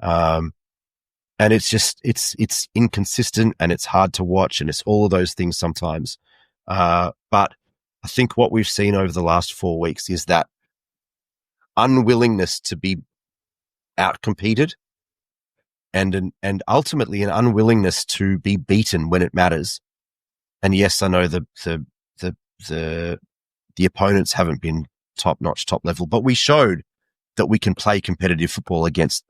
And it's just it's inconsistent, and it's hard to watch, and it's all of those things sometimes. But I think what we've seen over the last 4 weeks is that unwillingness to be outcompeted, and ultimately an unwillingness to be beaten when it matters. And yes, I know the opponents haven't been top-notch, top-level, but we showed that we can play competitive football against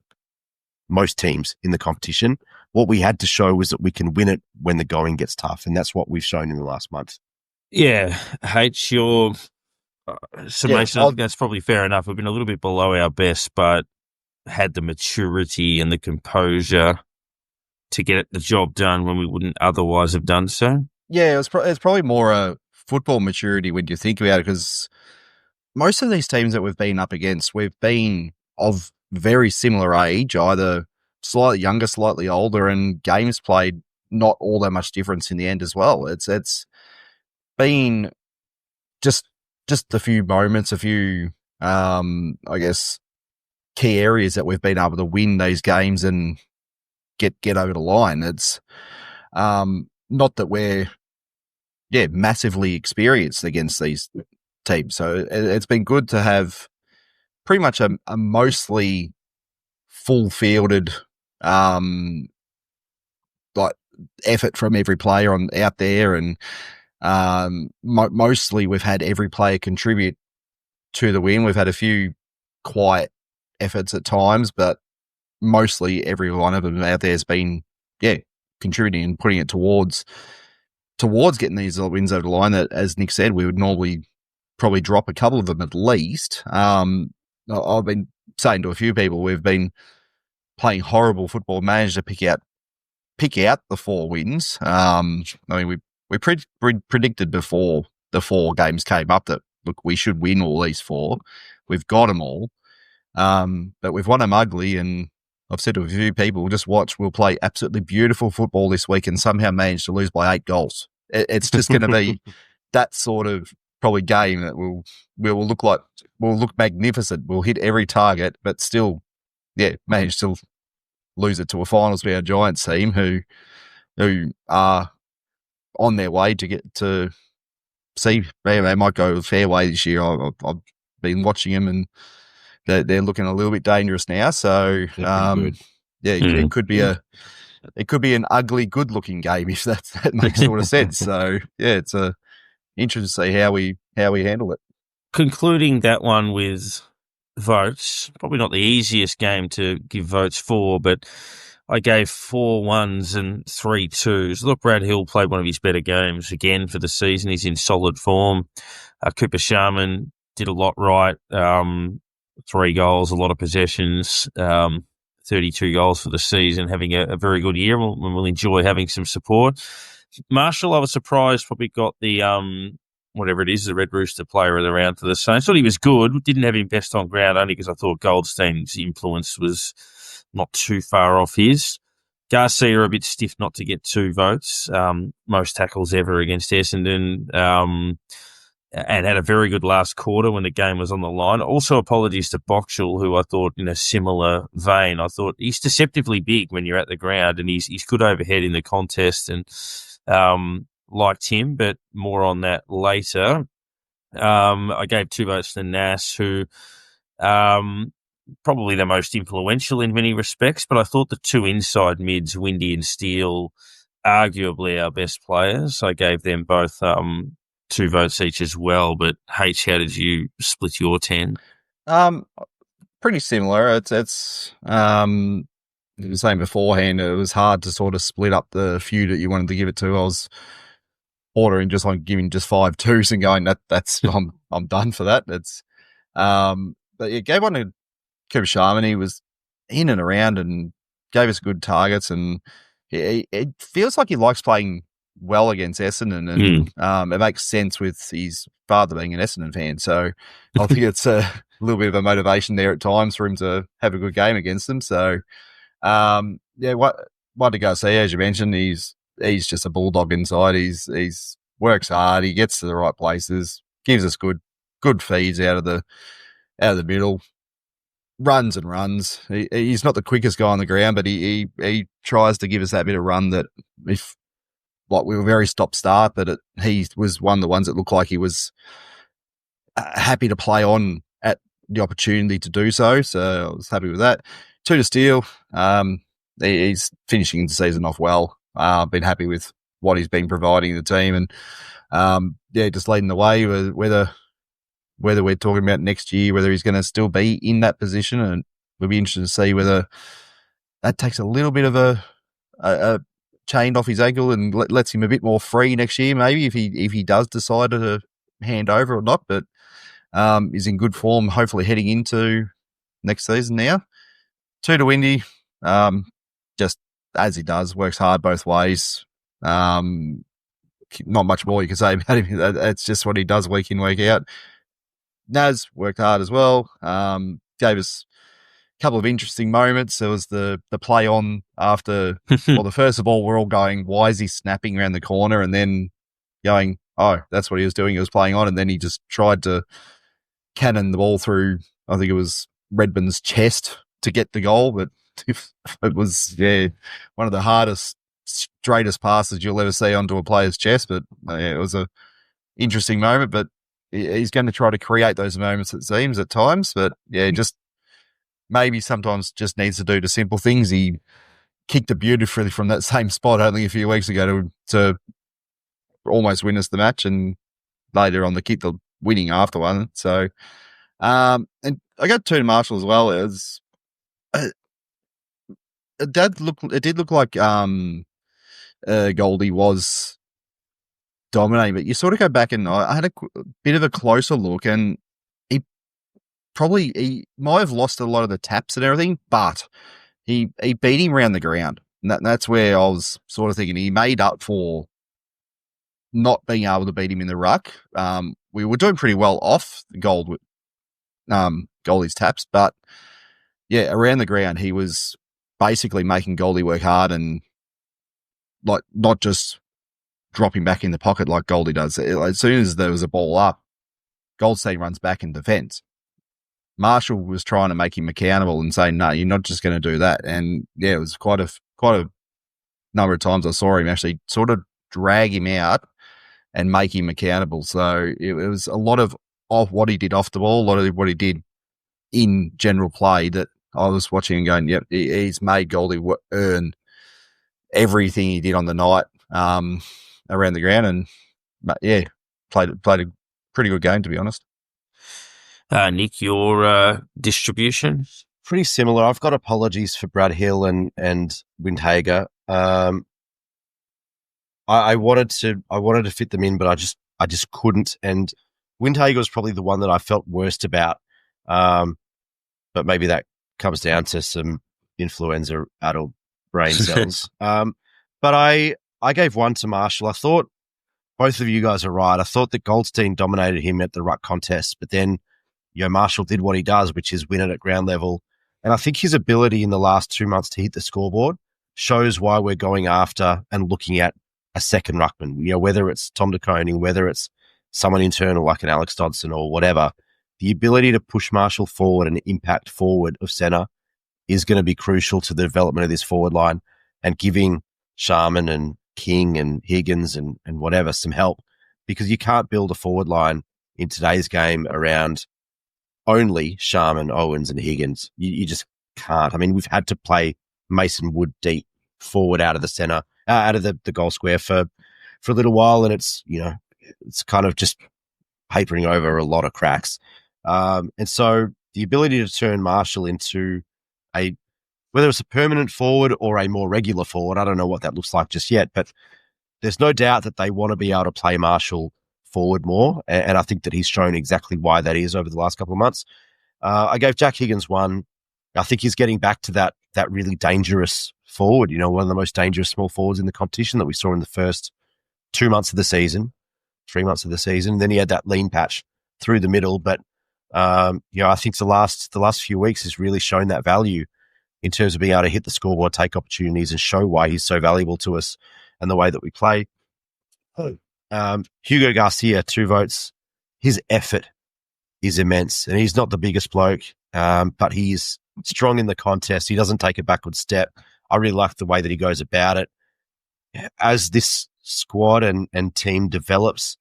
most teams in the competition. What we had to show was that we can win it when the going gets tough, and that's what we've shown in the last month. Yeah, H, your summation, I think that's probably fair enough. We've been a little bit below our best, but had the maturity and the composure to get the job done when we wouldn't otherwise have done so. Yeah, it's probably more a football maturity when you think about it, because most of these teams that we've been up against, we've been of very similar age, either slightly younger, slightly older, and games played not all that much difference in the end as well. It's been just a few moments, a few I guess, key areas that we've been able to win these games and get over the line. It's not that we're massively experienced against these teams, so it's been good to have pretty much a mostly full fielded like effort from every player out there, and mostly we've had every player contribute to the win. We've had a few quiet efforts at times, but mostly every one of them out there has been contributing and putting it towards getting these wins over the line. That, as Nick said, we would normally probably drop a couple of them at least. I've been saying to a few people, we've been playing horrible football, managed to pick out the 4 wins. I mean, we predicted before the 4 games came up that, look, we should win all these 4. We've got them all. But we've won them ugly, and I've said to a few people, just watch, we'll play absolutely beautiful football this week and somehow manage to lose by 8 goals. It's just going to be that sort of probably game that will look magnificent. We'll hit every target, but still, manage to lose it to a finals to our Giants team who are on their way to get to see. They might go a fair way this year. I've been watching them, and they're looking a little bit dangerous now. So it could be an ugly, good-looking game if that makes sort of sense. So it's interesting to see how we handle it. Concluding that one with votes, probably not the easiest game to give votes for, but I gave 4 1s and 3 2s. Look, Brad Hill played one of his better games again for the season. He's in solid form. Cooper Sharman did a lot right. 3 goals, a lot of possessions, 32 goals for the season, having a very good year. We'll enjoy having some support. Marshall, I was surprised, probably got the whatever it is, the Red Rooster player of the round for the Saints. Thought he was good. Didn't have him best on ground, only because I thought Goldstein's influence was not too far off his. Garcia a bit stiff not to get 2 votes. Most tackles ever against Essendon. And had a very good last quarter when the game was on the line. Also, apologies to Boxall, who I thought in a similar vein. I thought he's deceptively big when you're at the ground, and he's good overhead in the contest, and liked him, but more on that later. I gave 2 votes to Nash, who probably the most influential in many respects, but I thought the 2 inside mids, Windy and Steele, arguably our best players. I gave them both 2 votes each as well. But H, how did you split your 10? Pretty similar. It's you were saying beforehand, it was hard to sort of split up the few that you wanted to give it to. I was ordering just like giving just 5 2s and going, that's I'm done for that. It's but gave one to Cooper Sharman. He was in and around and gave us good targets, and it feels like he likes playing well against Essendon, and it makes sense with his father being an Essendon fan. So I think it's a little bit of a motivation there at times for him to have a good game against them. So what to go see, as you mentioned, he's just a bulldog inside. He's works hard. He gets to the right places, gives us good feeds out of the middle, runs and runs. He's not the quickest guy on the ground, but he tries to give us that bit of run that if. Like, we were very stop-start, but he was one of the ones that looked like he was happy to play on at the opportunity to do so. So I was happy with that. 2 to Steele. He's finishing the season off well. Been happy with what he's been providing the team, and just leading the way. Whether we're talking about next year, whether he's going to still be in that position, and we'll be interested to see whether that takes a little bit of a chained off his ankle and lets him a bit more free next year, maybe if he does decide to hand over or not. But is in good form, hopefully heading into next season now. 2 to Windy, just as he does, works hard both ways. Not much more you can say about him. That's just what he does week in, week out. Naz worked hard as well. Gave us couple of interesting moments. There was the play on after, well, the first of all, we're all going, why is he snapping around the corner? And then going, oh, that's what he was doing. He was playing on. And then he just tried to cannon the ball through, I think it was Redmond's chest to get the goal, but it was, one of the hardest, straightest passes you'll ever see onto a player's chest. But it was a interesting moment, but he's going to try to create those moments, it seems, at times. But just maybe sometimes just needs to do the simple things. He kicked it beautifully from that same spot only a few weeks ago to almost win us the match, and later on the kick the winning after one. So, and I got two to Marshall as well. It did look like Goldie was dominating, but you sort of go back and I had a bit of a closer look, and he might have lost a lot of the taps and everything, but he beat him around the ground. And that's where I was sort of thinking he made up for not being able to beat him in the ruck. We were doing pretty well off Goldie's taps, but around the ground he was basically making Goldie work hard and like not just dropping back in the pocket like Goldie does. As soon as there was a ball up, Goldstein runs back in defence. Marshall was trying to make him accountable and saying, no, you're not just going to do that. And it was quite a number of times I saw him actually sort of drag him out and make him accountable. So it was a lot of what he did off the ball, a lot of what he did in general play that I was watching and going, yep, he's made Goldie earn everything he did on the night around the ground. And played a pretty good game, to be honest. Nick, your distribution? Pretty similar. I've got apologies for Brad Hill and Windhager. I wanted to fit them in, but I just couldn't. And Windhager was probably the one that I felt worst about. But maybe that comes down to some influenza adult brain cells. But I gave one to Marshall. I thought both of you guys are right. I thought that Goldstein dominated him at the ruck contest, but then Marshall did what he does, which is win it at ground level. And I think his ability in the last 2 months to hit the scoreboard shows why we're going after and looking at a second ruckman. Whether it's Tom De Koning, whether it's someone internal like an Alex Dodson or whatever, the ability to push Marshall forward and impact forward of centre is going to be crucial to the development of this forward line and giving Sharman and King and Higgins and whatever some help, because you can't build a forward line in today's game around only Sharman, Owens and Higgins. You just can't. I mean, we've had to play Mason Wood deep forward out of the centre, out of the goal square for a little while, and it's kind of just papering over a lot of cracks. And so the ability to turn Marshall into whether it's a permanent forward or a more regular forward, I don't know what that looks like just yet, but there's no doubt that they want to be able to play Marshall forward more, and I think that he's shown exactly why that is over the last couple of months. I gave Jack Higgins one. I think he's getting back to that really dangerous forward, one of the most dangerous small forwards in the competition that we saw in the first 2 months of the season, 3 months of the season. Then he had that lean patch through the middle, but I think the last few weeks has really shown that value in terms of being able to hit the scoreboard, take opportunities, and show why he's so valuable to us and the way that we play. Hugo Garcia, 2 votes. His effort is immense, and he's not the biggest bloke, but he's strong in the contest. He doesn't take a backward step. I really like the way that he goes about it. As this squad and team develops,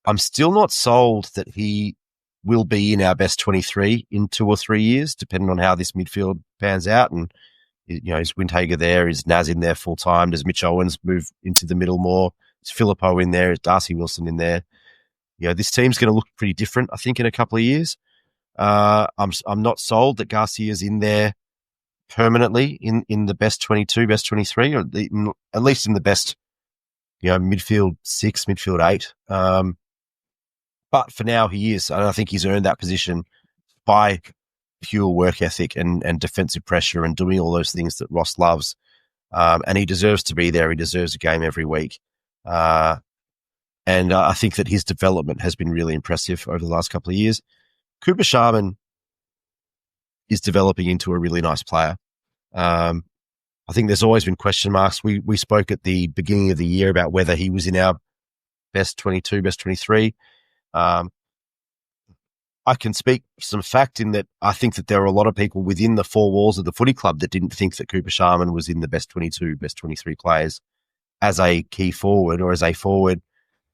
I'm still not sold that he will be in our best 23 in 2 or 3 years, depending on how this midfield pans out. And, is Windhager there? Is Naz in there full time? Does Mitch Owens move into the middle more? Is Phillippo in there? Is Darcy Wilson in there? This team's going to look pretty different, I think, in a couple of years. I'm not sold that Garcia's in there permanently in the best 22, best 23, or at least in the best, midfield 6, midfield 8. But for now, he is, and I think he's earned that position by pure work ethic and defensive pressure and doing all those things that Ross loves. And he deserves to be there. He deserves a game every week. And I think that his development has been really impressive over the last couple of years. Cooper Sharman is developing into a really nice player. I think there's always been question marks. We spoke at the beginning of the year about whether he was in our best 22, best 23. I can speak some fact in that I think that there are a lot of people within the four walls of the footy club that didn't think that Cooper Sharman was in the best 22, best 23 players as a key forward or as a forward.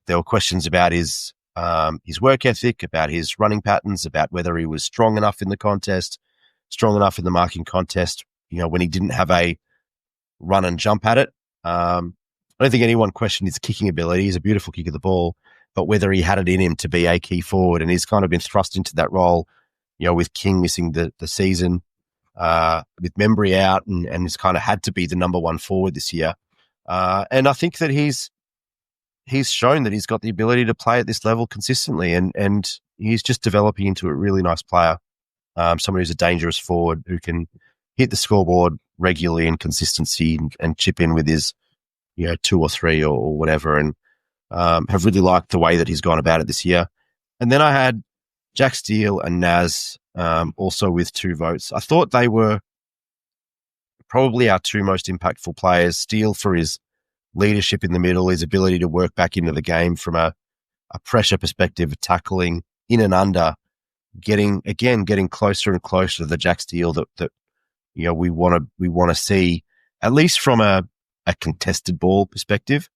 There were questions about his work ethic, about his running patterns, about whether he was strong enough in the contest, strong enough in the marking contest, when he didn't have a run and jump at it. I don't think anyone questioned his kicking ability. He's a beautiful kick of the ball, but whether he had it in him to be a key forward, and he's kind of been thrust into that role, with King missing the season, with Membry out, and he's kind of had to be the number one forward this year. And I think that he's shown that he's got the ability to play at this level consistently, and he's just developing into a really nice player, someone who's a dangerous forward who can hit the scoreboard regularly and consistency and chip in with his, 2 or 3 or whatever, and have really liked the way that he's gone about it this year. And then I had Jack Steele and Naz also with 2 votes. I thought they were probably our 2 most impactful players. Steele for his leadership in the middle, his ability to work back into the game from a pressure perspective, tackling in and under, getting closer and closer to the Jack Steele that we want to see, at least from a contested ball perspective.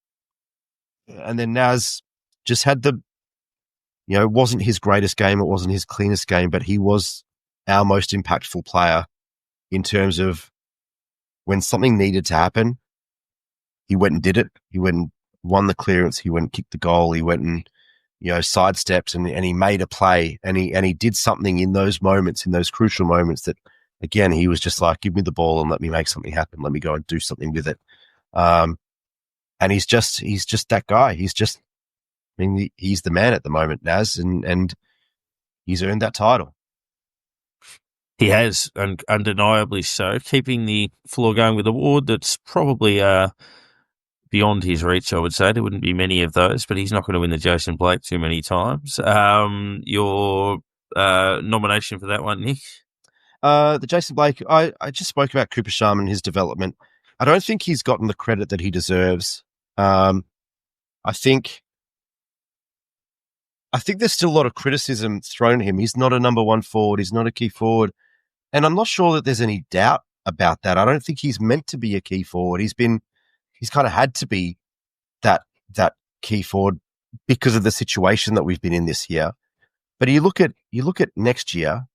And then Naz just had it wasn't his greatest game, it wasn't his cleanest game, but he was our most impactful player in terms of when something needed to happen, he went and did it. He went and won the clearance. He went and kicked the goal. He went and, sidesteps and he made a play and he did something in those moments, in those crucial moments that, again, he was just like, give me the ball and let me make something happen. Let me go and do something with it. And he's just that guy. He's the man at the moment, Naz, and he's earned that title. He has, and undeniably so, keeping the floor going with a award that's probably beyond his reach, I would say. There wouldn't be many of those, but he's not going to win the Jason Blake too many times. Your nomination for that one, Nick? The Jason Blake, I just spoke about Cooper Sharman and his development. I don't think he's gotten the credit that he deserves. I think there's still a lot of criticism thrown at him. He's not a number one forward. He's not a key forward. And I'm not sure that there's any doubt about that. I don't think he's meant to be a key forward. He's kind of had to be that key forward because of the situation that we've been in this year. But you look at next year,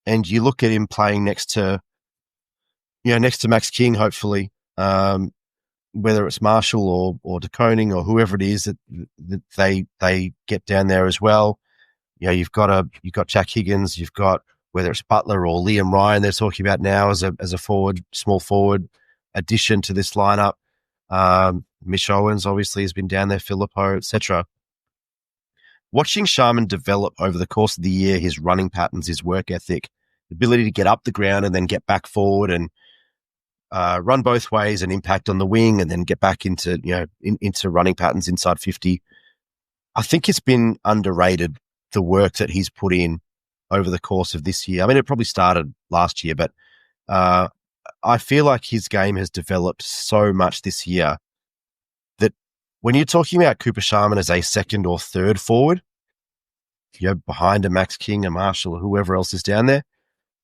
and you look at him playing next to Max King, hopefully, whether it's Marshall or De Koning or whoever it is that they get down there as well. You've got Jack Higgins, you've got whether it's Butler or Liam Ryan they're talking about now as a forward, small forward addition to this lineup. Mish Owens obviously has been down there, Filippo, etc. Watching Sharman develop over the course of the year, his running patterns, his work ethic, the ability to get up the ground and then get back forward and run both ways and impact on the wing and then get back into running patterns inside 50. I think it's been underrated, the work that he's put in over the course of this year. I mean, it probably started last year, but I feel like his game has developed so much this year that when you're talking about Cooper Sharman as a second or third forward, behind a Max King, a Marshall, or whoever else is down there,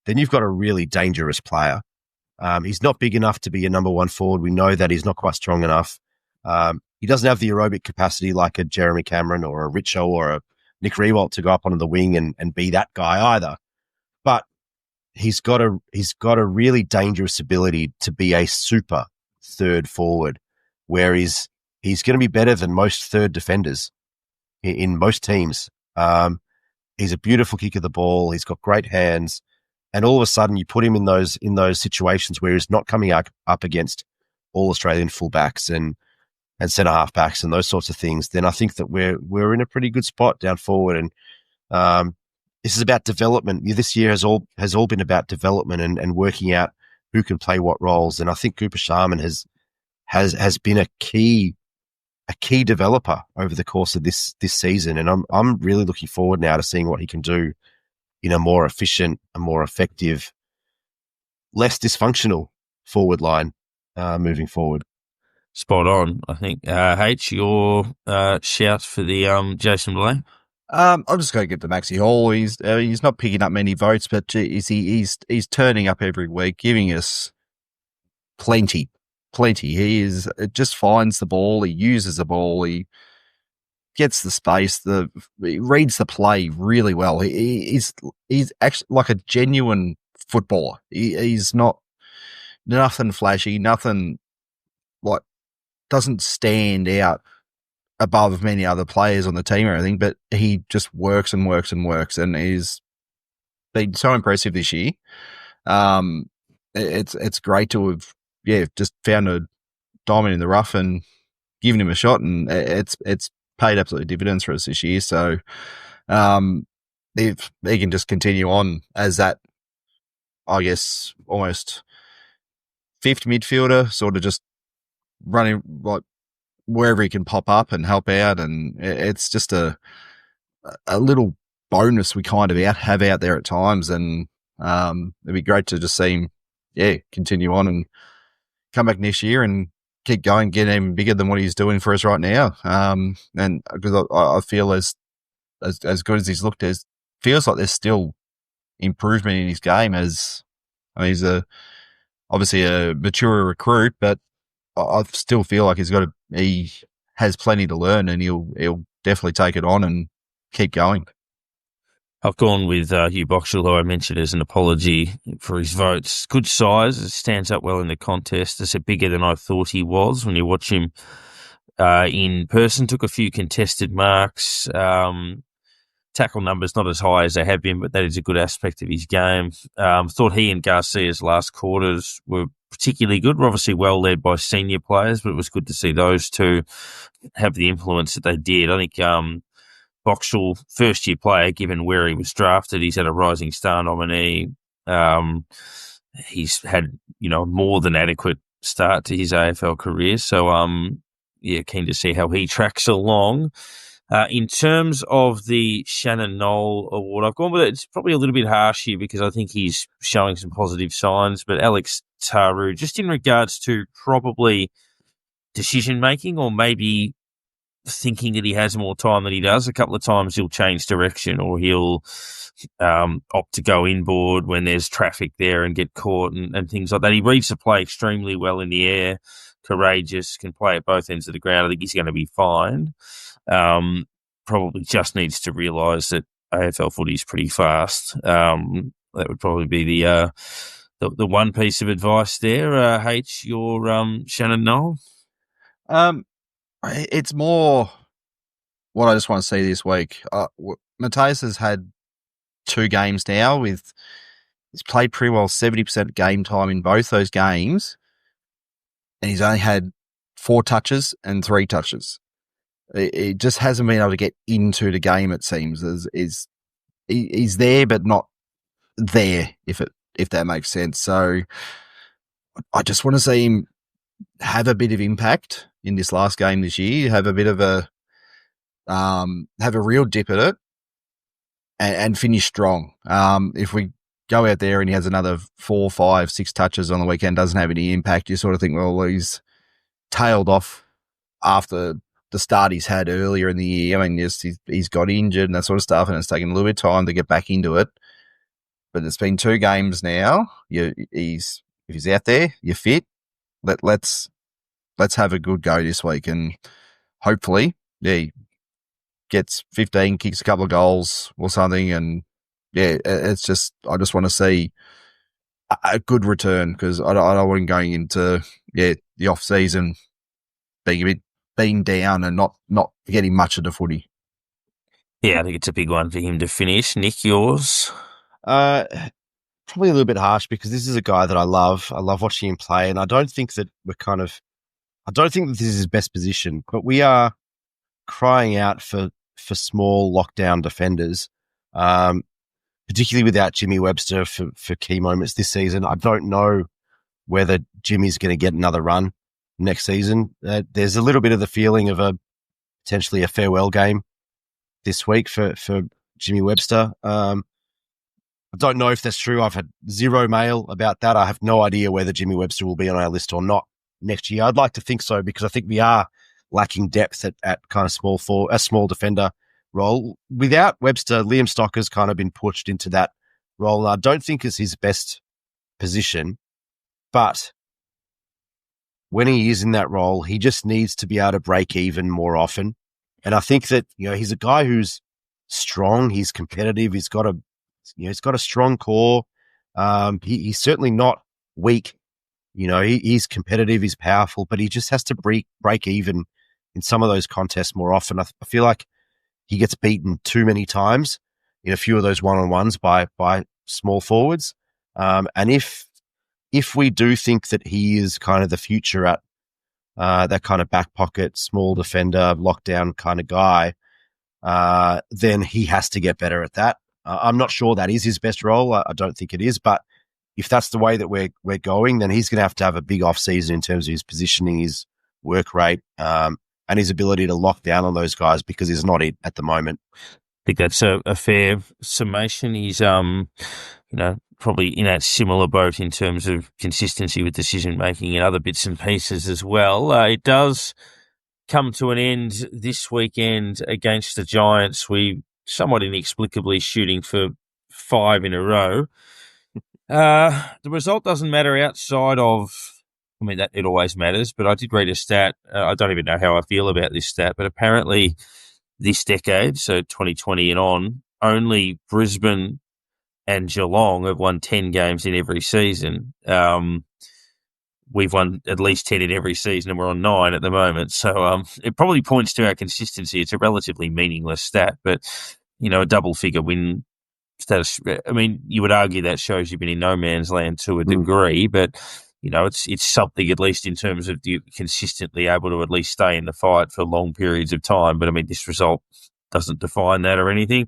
then you've got a really dangerous player. He's not big enough to be a number one forward. We know that he's not quite strong enough. He doesn't have the aerobic capacity like a Jeremy Cameron or a Richo or a Nick Riewoldt to go up onto the wing and be that guy either. But he's got a really dangerous ability to be a super third forward, where he's going to be better than most third defenders in most teams. He's a beautiful kick of the ball. He's got great hands. And all of a sudden you put him in those situations where he's not coming up against all Australian fullbacks and centre half backs and those sorts of things, then I think that we're in a pretty good spot down forward. And this is about development. This year has all been about development and working out who can play what roles. And I think Cooper Sharman has been a key developer over the course of this season. And I'm really looking forward now to seeing what he can do in a more efficient, a more effective, less dysfunctional forward line moving forward. Spot on, I think. H, your shout for the Jason Blake? I'm just going to get to Maxi Hall. He's not picking up many votes, but he's turning up every week, giving us plenty. He just finds the ball. He uses the ball. He gets the space. He reads the play really well. He's actually like a genuine footballer. He's not nothing flashy, nothing like doesn't stand out above many other players on the team or anything, but he just works and works and works, and he's been so impressive this year. It's great to have just found a diamond in the rough and given him a shot, and it's paid absolutely dividends for us this year. So if he can just continue on as that, I guess, almost fifth midfielder, sort of just running like wherever he can pop up and help out, and it's just a little bonus we kind of have out there at times, and it'd be great to just see him, continue on and come back next year and keep going, get even bigger than what he's doing for us right now. And because I feel as good as he's looked, feels like there's still improvement in his game. He's obviously a mature recruit, but I still feel like he has plenty to learn, and he'll definitely take it on and keep going. I've gone with Hugh Boxall, who I mentioned as an apology for his votes. Good size, stands up well in the contest. It's bigger than I thought he was when you watch him in person. Took a few contested marks. Tackle numbers not as high as they have been, but that is a good aspect of his game. Thought he and Garcia's last quarters were particularly good. We're obviously well led by senior players, but it was good to see those two have the influence that they did. I think Boxall, first-year player, given where he was drafted, he's had a Rising Star nominee. He's had, more than adequate start to his AFL career. So, keen to see how he tracks along. In terms of the Shannon Knoll Award, I've gone with it. It's probably a little bit harsh here because I think he's showing some positive signs, but Alex Taru, just in regards to probably decision-making or maybe thinking that he has more time than he does. A couple of times he'll change direction, or he'll opt to go inboard when there's traffic there and get caught and things like that. He reads the play extremely well in the air, courageous, can play at both ends of the ground. I think he's going to be fine. Probably just needs to realise that AFL footy is pretty fast. That would probably be the one piece of advice there. H, your Shannon Knoll? It's more what I just want to see this week. Mateus has had 2 games now he's played pretty well 70% game time in both those games, and he's only had 4 touches and 3 touches. He just hasn't been able to get into the game, it seems. He's there, but not there, if that makes sense. So I just want to see him have a bit of impact in this last game this year, have a bit of have a real dip at it and finish strong. If we go out there and he has another 4, 5, 6 touches on the weekend, doesn't have any impact, you sort of think, well, he's tailed off after the start he's had earlier in the year. I mean, he's got injured and that sort of stuff, and it's taken a little bit of time to get back into it. But it's been 2 games now. If he's out there, you're fit. Let's have a good go this week, and hopefully, he gets 15, kicks a couple of goals or something, and it's just I just want to see a good return, because I don't want him going into the off season being down and not getting much of the footy. Yeah, I think it's a big one for him to finish. Nick, yours? Probably a little bit harsh, because this is a guy that I love. I love watching him play, and I don't think that this is his best position, but we are crying out for small lockdown defenders, particularly without Jimmy Webster for key moments this season. I don't know whether Jimmy's going to get another run next season. There's a little bit of the feeling of potentially a farewell game this week for Jimmy Webster. I don't know if that's true. I've had zero mail about that. I have no idea whether Jimmy Webster will be on our list or not next year. I'd like to think so, because I think we are lacking depth at kind of small defender role. Without Webster, Liam Stocker's kind of been pushed into that role. I don't think it's his best position, but when he is in that role, he just needs to be able to break even more often. And I think that, he's a guy who's strong. He's competitive. He's got a strong core. He's certainly not weak. He's competitive. He's powerful, but he just has to break even in some of those contests more often. I feel like he gets beaten too many times in a few of those one-on-ones by small forwards. And if we do think that he is kind of the future at that kind of back pocket, small defender, lockdown kind of guy, then he has to get better at that. I'm not sure that is his best role. I don't think it is, but if that's the way that we're going, then he's going to have a big off season in terms of his positioning, his work rate, and his ability to lock down on those guys, because he's not it at the moment. I think that's a fair summation. He's, probably in that similar boat in terms of consistency with decision making and other bits and pieces as well. It does come to an end this weekend against the Giants. We somewhat inexplicably shooting for 5 in a row. The result doesn't matter outside of, that it always matters, but I did read a stat. I don't even know how I feel about this stat, but apparently this decade, so 2020 and on, only Brisbane and Geelong have won 10 games in every season. We've won at least 10 in every season, and we're on 9 at the moment. So it probably points to our consistency. It's a relatively meaningless stat, but, a double-figure win status. You would argue that shows you've been in no man's land to a degree, but, it's something, at least in terms of you consistently able to at least stay in the fight for long periods of time. But, this result doesn't define that or anything.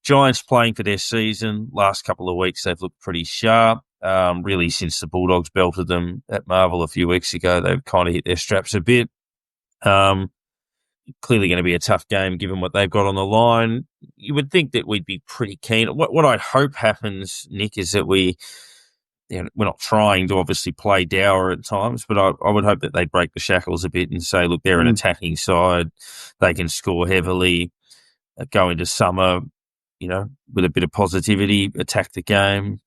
Giants playing for their season. Last couple of weeks, they've looked pretty sharp. Really, since the Bulldogs belted them at Marvel a few weeks ago, they've kind of hit their straps a bit. Clearly going to be a tough game given what they've got on the line. You would think that we'd be pretty keen. What I hope happens, Nick, is that we're not trying to obviously play dour at times, but I would hope that they break the shackles a bit and say, look, they're an attacking side. They can score heavily, go into summer, with a bit of positivity, attack the game.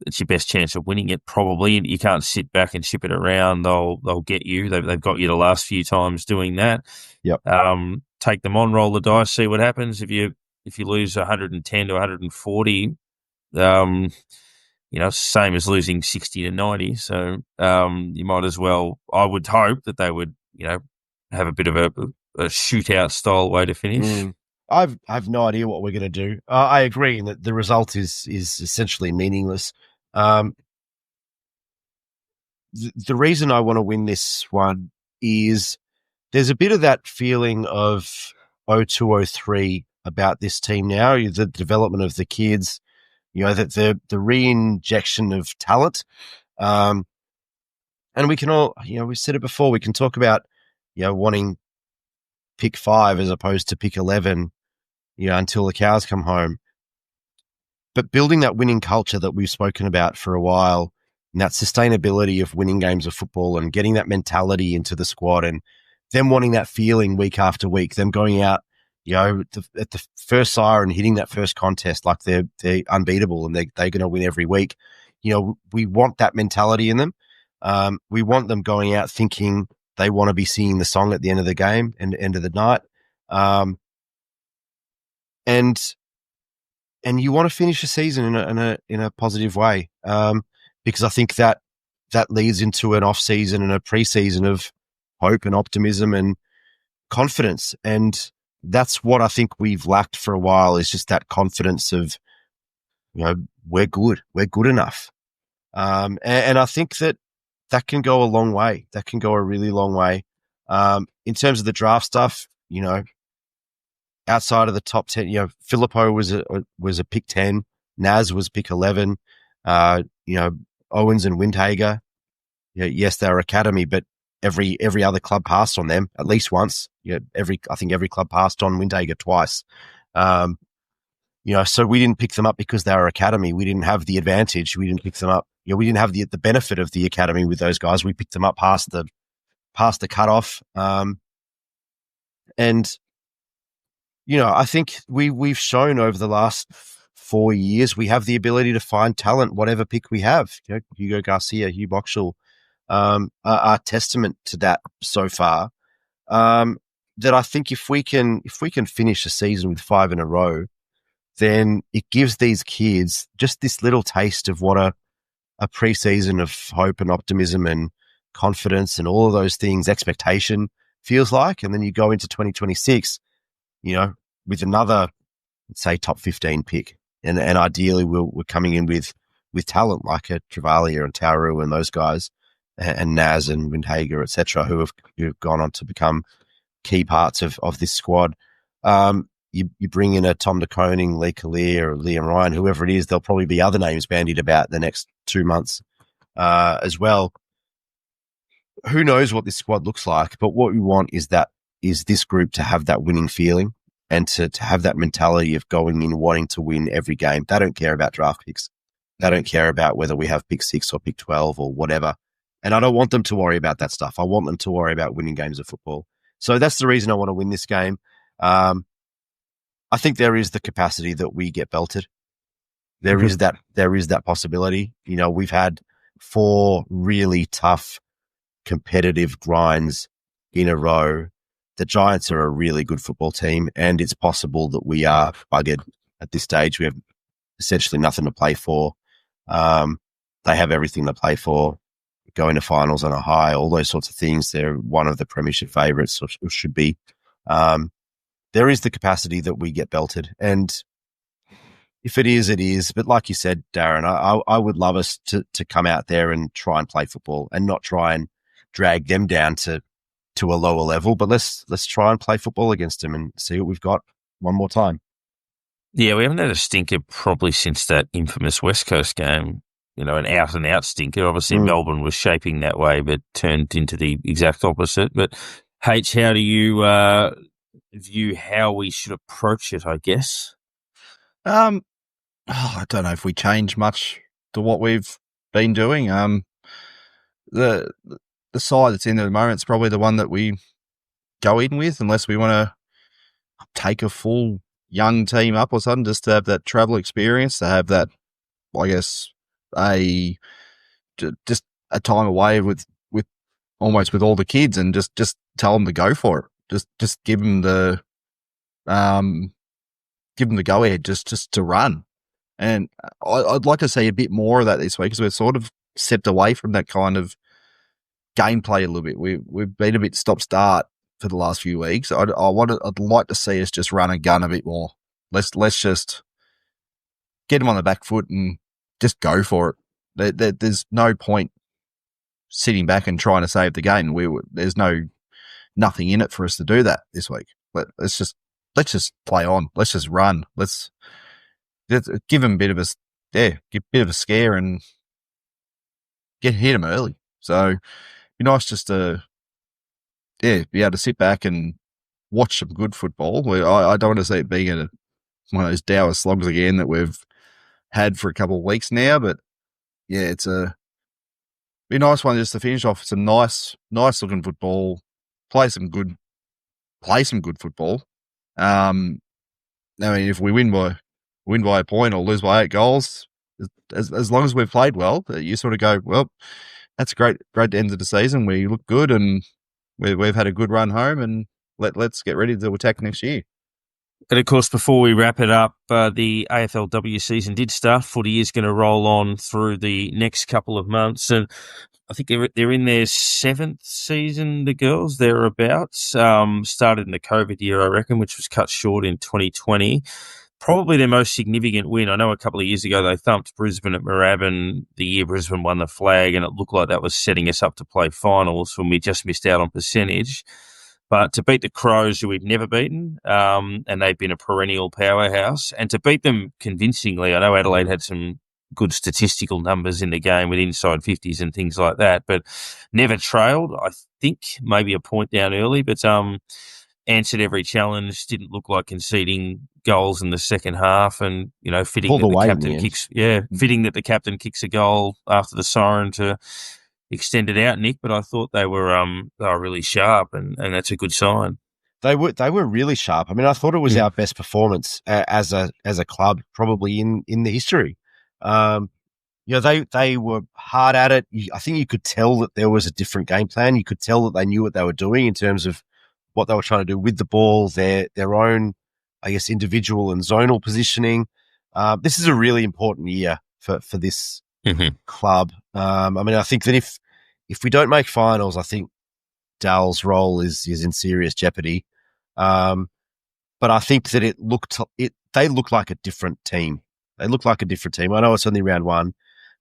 It's your best chance of winning it, probably. You can't sit back and ship it around. They'll get you. They've got you the last few times doing that. Yep. Take them on, roll the dice, see what happens. If you lose 110 to 140, same as losing 60 to 90. So you might as well. I would hope that they would, have a bit of a shootout style way to finish. I've no idea what we're going to do. I agree in that the result is essentially meaningless. The reason I want to win this one is there's a bit of that feeling of 0203 about this team now, the development of the kids, that the re-injection of talent. And we can all, we've said it before, we can talk about, wanting pick 5 as opposed to pick 11, until the cows come home. But building that winning culture that we've spoken about for a while, and that sustainability of winning games of football and getting that mentality into the squad, and them wanting that feeling week after week, them going out, at the first siren, hitting that first contest like they're unbeatable and they're going to win every week. We want that mentality in them. We want them going out thinking they want to be singing the song at the end of the game and end of the night. And you want to finish the season in a positive way, because I think that leads into an off season and a pre-season of hope and optimism and confidence. And that's what I think we've lacked for a while, is just that confidence of, we're good enough. And I think that can go a long way. That can go a really long way. In terms of the draft stuff, outside of the top 10, Filippo was a pick 10. Nas was pick 11. Owens and Windhager. Yes, they're academy, but every other club passed on them at least once. I think every club passed on Windhager twice. So we didn't pick them up because they were academy. We didn't have the advantage. We didn't pick them up. We didn't have the benefit of the academy with those guys. We picked them up past the cutoff. And I think we've shown over the last 4 years we have the ability to find talent, whatever pick we have. Hugo Garcia, Hugh Boxall, are testament to that so far. That I think if we can finish a season with 5 in a row, then it gives these kids just this little taste of what a preseason of hope and optimism and confidence and all of those things, expectation feels like. And then you go into 2026, with another, let's say, top 15 pick. And ideally we're coming in with talent like a Travalia and Tauru and those guys and Naz and Windhager, et cetera, who have gone on to become key parts of this squad. You bring in a Tom de Koning, Lee Kalir, or Liam Ryan, whoever it is, there'll probably be other names bandied about the next 2 months as well. Who knows what this squad looks like, but what we want is this group to have that winning feeling and to have that mentality of going in wanting to win every game. They don't care about draft picks. They don't care about whether we have pick 6 or pick 12 or whatever. And I don't want them to worry about that stuff. I want them to worry about winning games of football. So that's the reason I want to win this game. I think there is the capacity that we get belted. There is that possibility. We've had 4 really tough competitive grinds in a row. The Giants are a really good football team, and it's possible that we are buggered at this stage. We have essentially nothing to play for. They have everything to play for. Going to finals on a high, all those sorts of things. They're one of the premiership favourites, or should be. There is the capacity that we get belted, and if it is, it is. But like you said, Darren, I would love us to come out there and try and play football and not try and drag them down to a lower level. But let's try and play football against them and see what we've got one more time. Yeah, we haven't had a stinker probably since that infamous West Coast game. An out-and-out stinker. Obviously, Melbourne was shaping that way, but turned into the exact opposite. But H, how do you view how we should approach it, I guess? I don't know if we change much to what we've been doing. The side that's in there at the moment is probably the one that we go in with, unless we want to take a full young team up or something, just to have that travel experience, to have that, I guess, just a time away with almost with all the kids, and just tell them to go for it. Just give them the go ahead, just to run. And I'd like to see a bit more of that this week, because we've sort of stepped away from that kind of gameplay a little bit. We've been a bit stop start for the last few weeks. I'd like to see us just run and gun a bit more. Let's just get them on the back foot and just go for it. There's no point sitting back and trying to save the game. There's nothing in it for us to do that this week. Let's just play on. Let's just run. Let's give them a bit of a scare and hit them early. So it'd be nice just to be able to sit back and watch some good football. I don't want to see it being one of those dour slogs again that we've had for a couple of weeks now, but yeah, it's be a nice one just to finish off some nice looking football, play some good football. I mean, if we win by a point or lose by 8 goals, as long as we've played well, you sort of go, well, that's great end of the season. We look good and we've had a good run home, and let's get ready to attack next year. And, of course, before we wrap it up, the AFLW season did start. Footy is going to roll on through the next couple of months. And I think they're in their 7th season, the girls, thereabouts. Started in the COVID year, I reckon, which was cut short in 2020. Probably their most significant win. I know a couple of years ago they thumped Brisbane at Moorabbin the year Brisbane won the flag, and it looked like that was setting us up to play finals when we just missed out on percentage. But to beat the Crows, who we've never beaten, and they've been a perennial powerhouse, and to beat them convincingly, I know Adelaide had some good statistical numbers in the game with inside 50s and things like that, but never trailed. I think maybe a point down early, but answered every challenge, didn't look like conceding goals in the second half, and fitting that the captain kicks a goal after the siren to extend it out, Nick. But I thought they were really sharp, and that's a good sign. They were really sharp. I mean, I thought it was our best performance as a club probably in the history. They were hard at it. I think you could tell that there was a different game plan. You could tell that they knew what they were doing in terms of what they were trying to do with the ball, their own, I guess, individual and zonal positioning. This is a really important year for this club. I mean, I think that if we don't make finals, I think Dale's role is in serious jeopardy. But I think that they look like a different team. They look like a different team. I know it's only round one,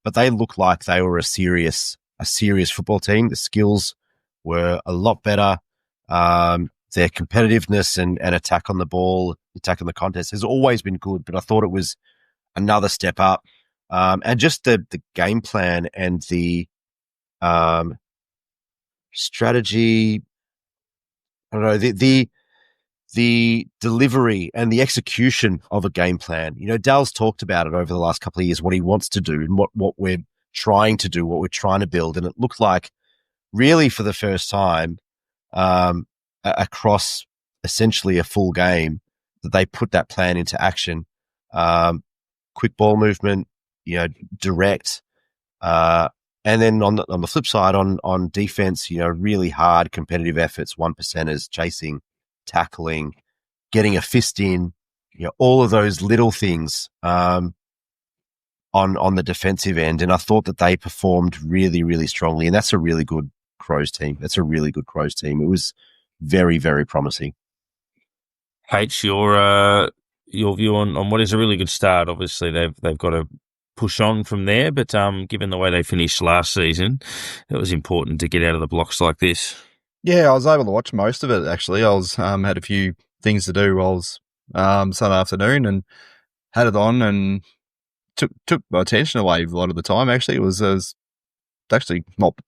but they look like they were a serious football team. The skills were a lot better. Their competitiveness and attack on the ball, attack on the contest has always been good, but I thought it was another step up. And just the game plan and the strategy, I don't know, the delivery and the execution of a game plan. You know, Dale's talked about it over the last couple of years, what he wants to do and what we're trying to do, what we're trying to build. And it looked like really for the first time across essentially a full game that they put that plan into action. Quick ball movement, direct. And then on the flip side, on defense, really hard competitive efforts, 1%ers, chasing, tackling, getting a fist in, all of those little things on the defensive end. And I thought that they performed really, really strongly. And that's a really good Crows team. It was very, very promising. H, your view on what is a really good start. Obviously, they've got to push on from there, but given the way they finished last season, it was important to get out of the blocks like this. Yeah, I was able to watch most of it, actually. I was had a few things to do while I was Sunday afternoon and had it on and took my attention away a lot of the time, actually. It was actually not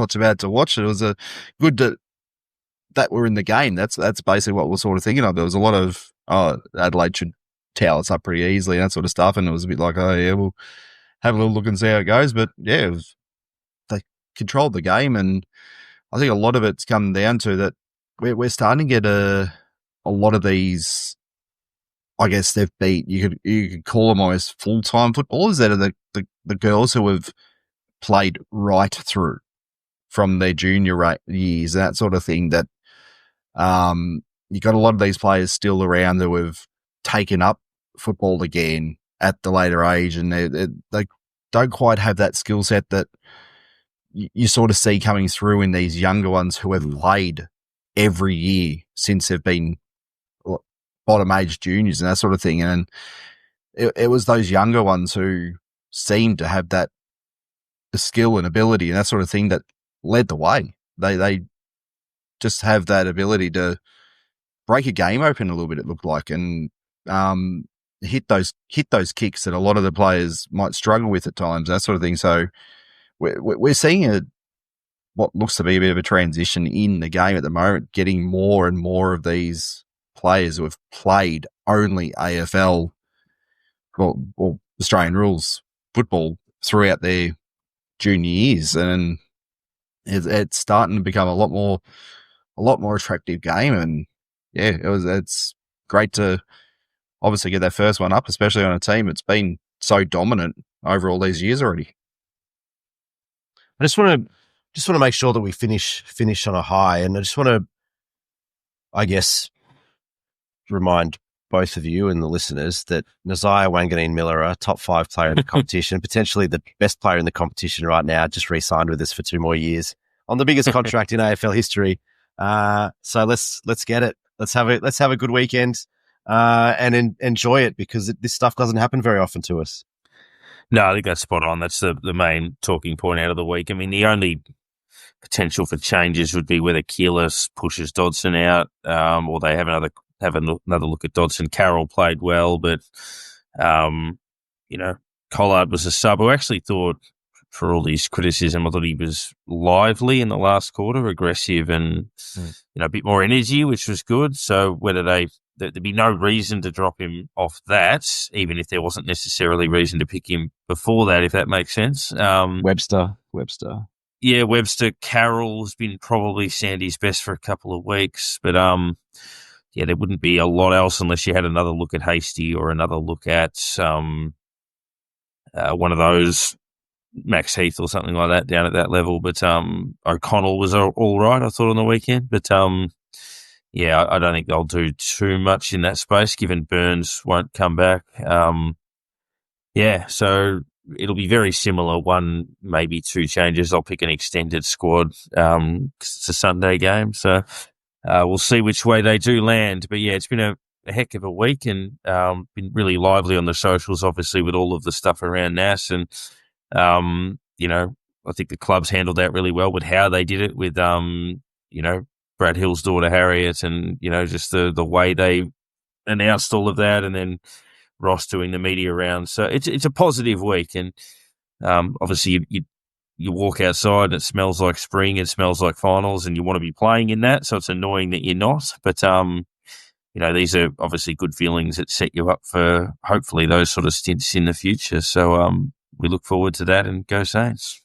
too bad to watch. It was good that we're in the game. That's basically what we're sort of thinking of. There was a lot of, Adelaide should towel us up pretty easily and that sort of stuff, and it was a bit like, oh yeah, we'll have a little look and see how it goes. But yeah, they controlled the game, and I think a lot of it's come down to that we're starting to get a lot of these, I guess they've beat, you could call them almost full-time footballers that are the girls who have played right through from their junior years, that sort of thing, that you got a lot of these players still around who have taken up football again at the later age, and they don't quite have that skill set that you sort of see coming through in these younger ones who have played every year since they've been bottom age juniors and that sort of thing. And it was those younger ones who seemed to have the skill and ability and that sort of thing that led the way. They just have that ability to break a game open a little bit, it looked like, and hit those kicks that a lot of the players might struggle with at times, that sort of thing. So we're seeing what looks to be a bit of a transition in the game at the moment, getting more and more of these players who have played only AFL or Australian rules football throughout their junior years, and it's starting to become a lot more attractive game. And yeah, it's great to obviously get that first one up, especially on a team that's been so dominant over all these years already. I just want to make sure that we finish on a high, and I just want to, I guess, remind both of you and the listeners that Nasiah Wanganeen-Milera, top 5 player in the competition, potentially the best player in the competition right now, just re-signed with us for 2 more years on the biggest contract in AFL history. So let's get it. Let's have a good weekend and enjoy it, because this stuff doesn't happen very often to us. No, I think that's spot on. That's the main talking point out of the week. I mean, the only potential for changes would be whether Keelis pushes Dodson out, or they have another look at Dodson. Carroll played well, but Collard was a sub who actually thought, for all these criticism, I thought he was lively in the last quarter, aggressive and a bit more energy, which was good. So whether there'd be no reason to drop him off that, even if there wasn't necessarily reason to pick him before that, if that makes sense. Webster. Yeah, Webster Carroll has been probably Sandy's best for a couple of weeks, but yeah, there wouldn't be a lot else unless you had another look at Hasty or another look at one of those Max Heath or something like that down at that level. But O'Connell was all right, I thought, on the weekend. But yeah, I don't think they'll do too much in that space, given Burns won't come back. Yeah, so it'll be very similar. One, maybe two changes. I'll pick an extended squad 'cause it's a Sunday game. So we'll see which way they do land. But yeah, it's been a heck of a week and been really lively on the socials, obviously, with all of the stuff around NAS. And, I think the club's handled that really well with how they did it with, Brad Hill's daughter, Harriet, and, just the way they announced all of that, and then Ross doing the media round. So it's a positive week. And obviously you walk outside and it smells like spring, it smells like finals, and you want to be playing in that. So it's annoying that you're not. But, these are obviously good feelings that set you up for hopefully those sort of stints in the future. So we look forward to that, and go Saints.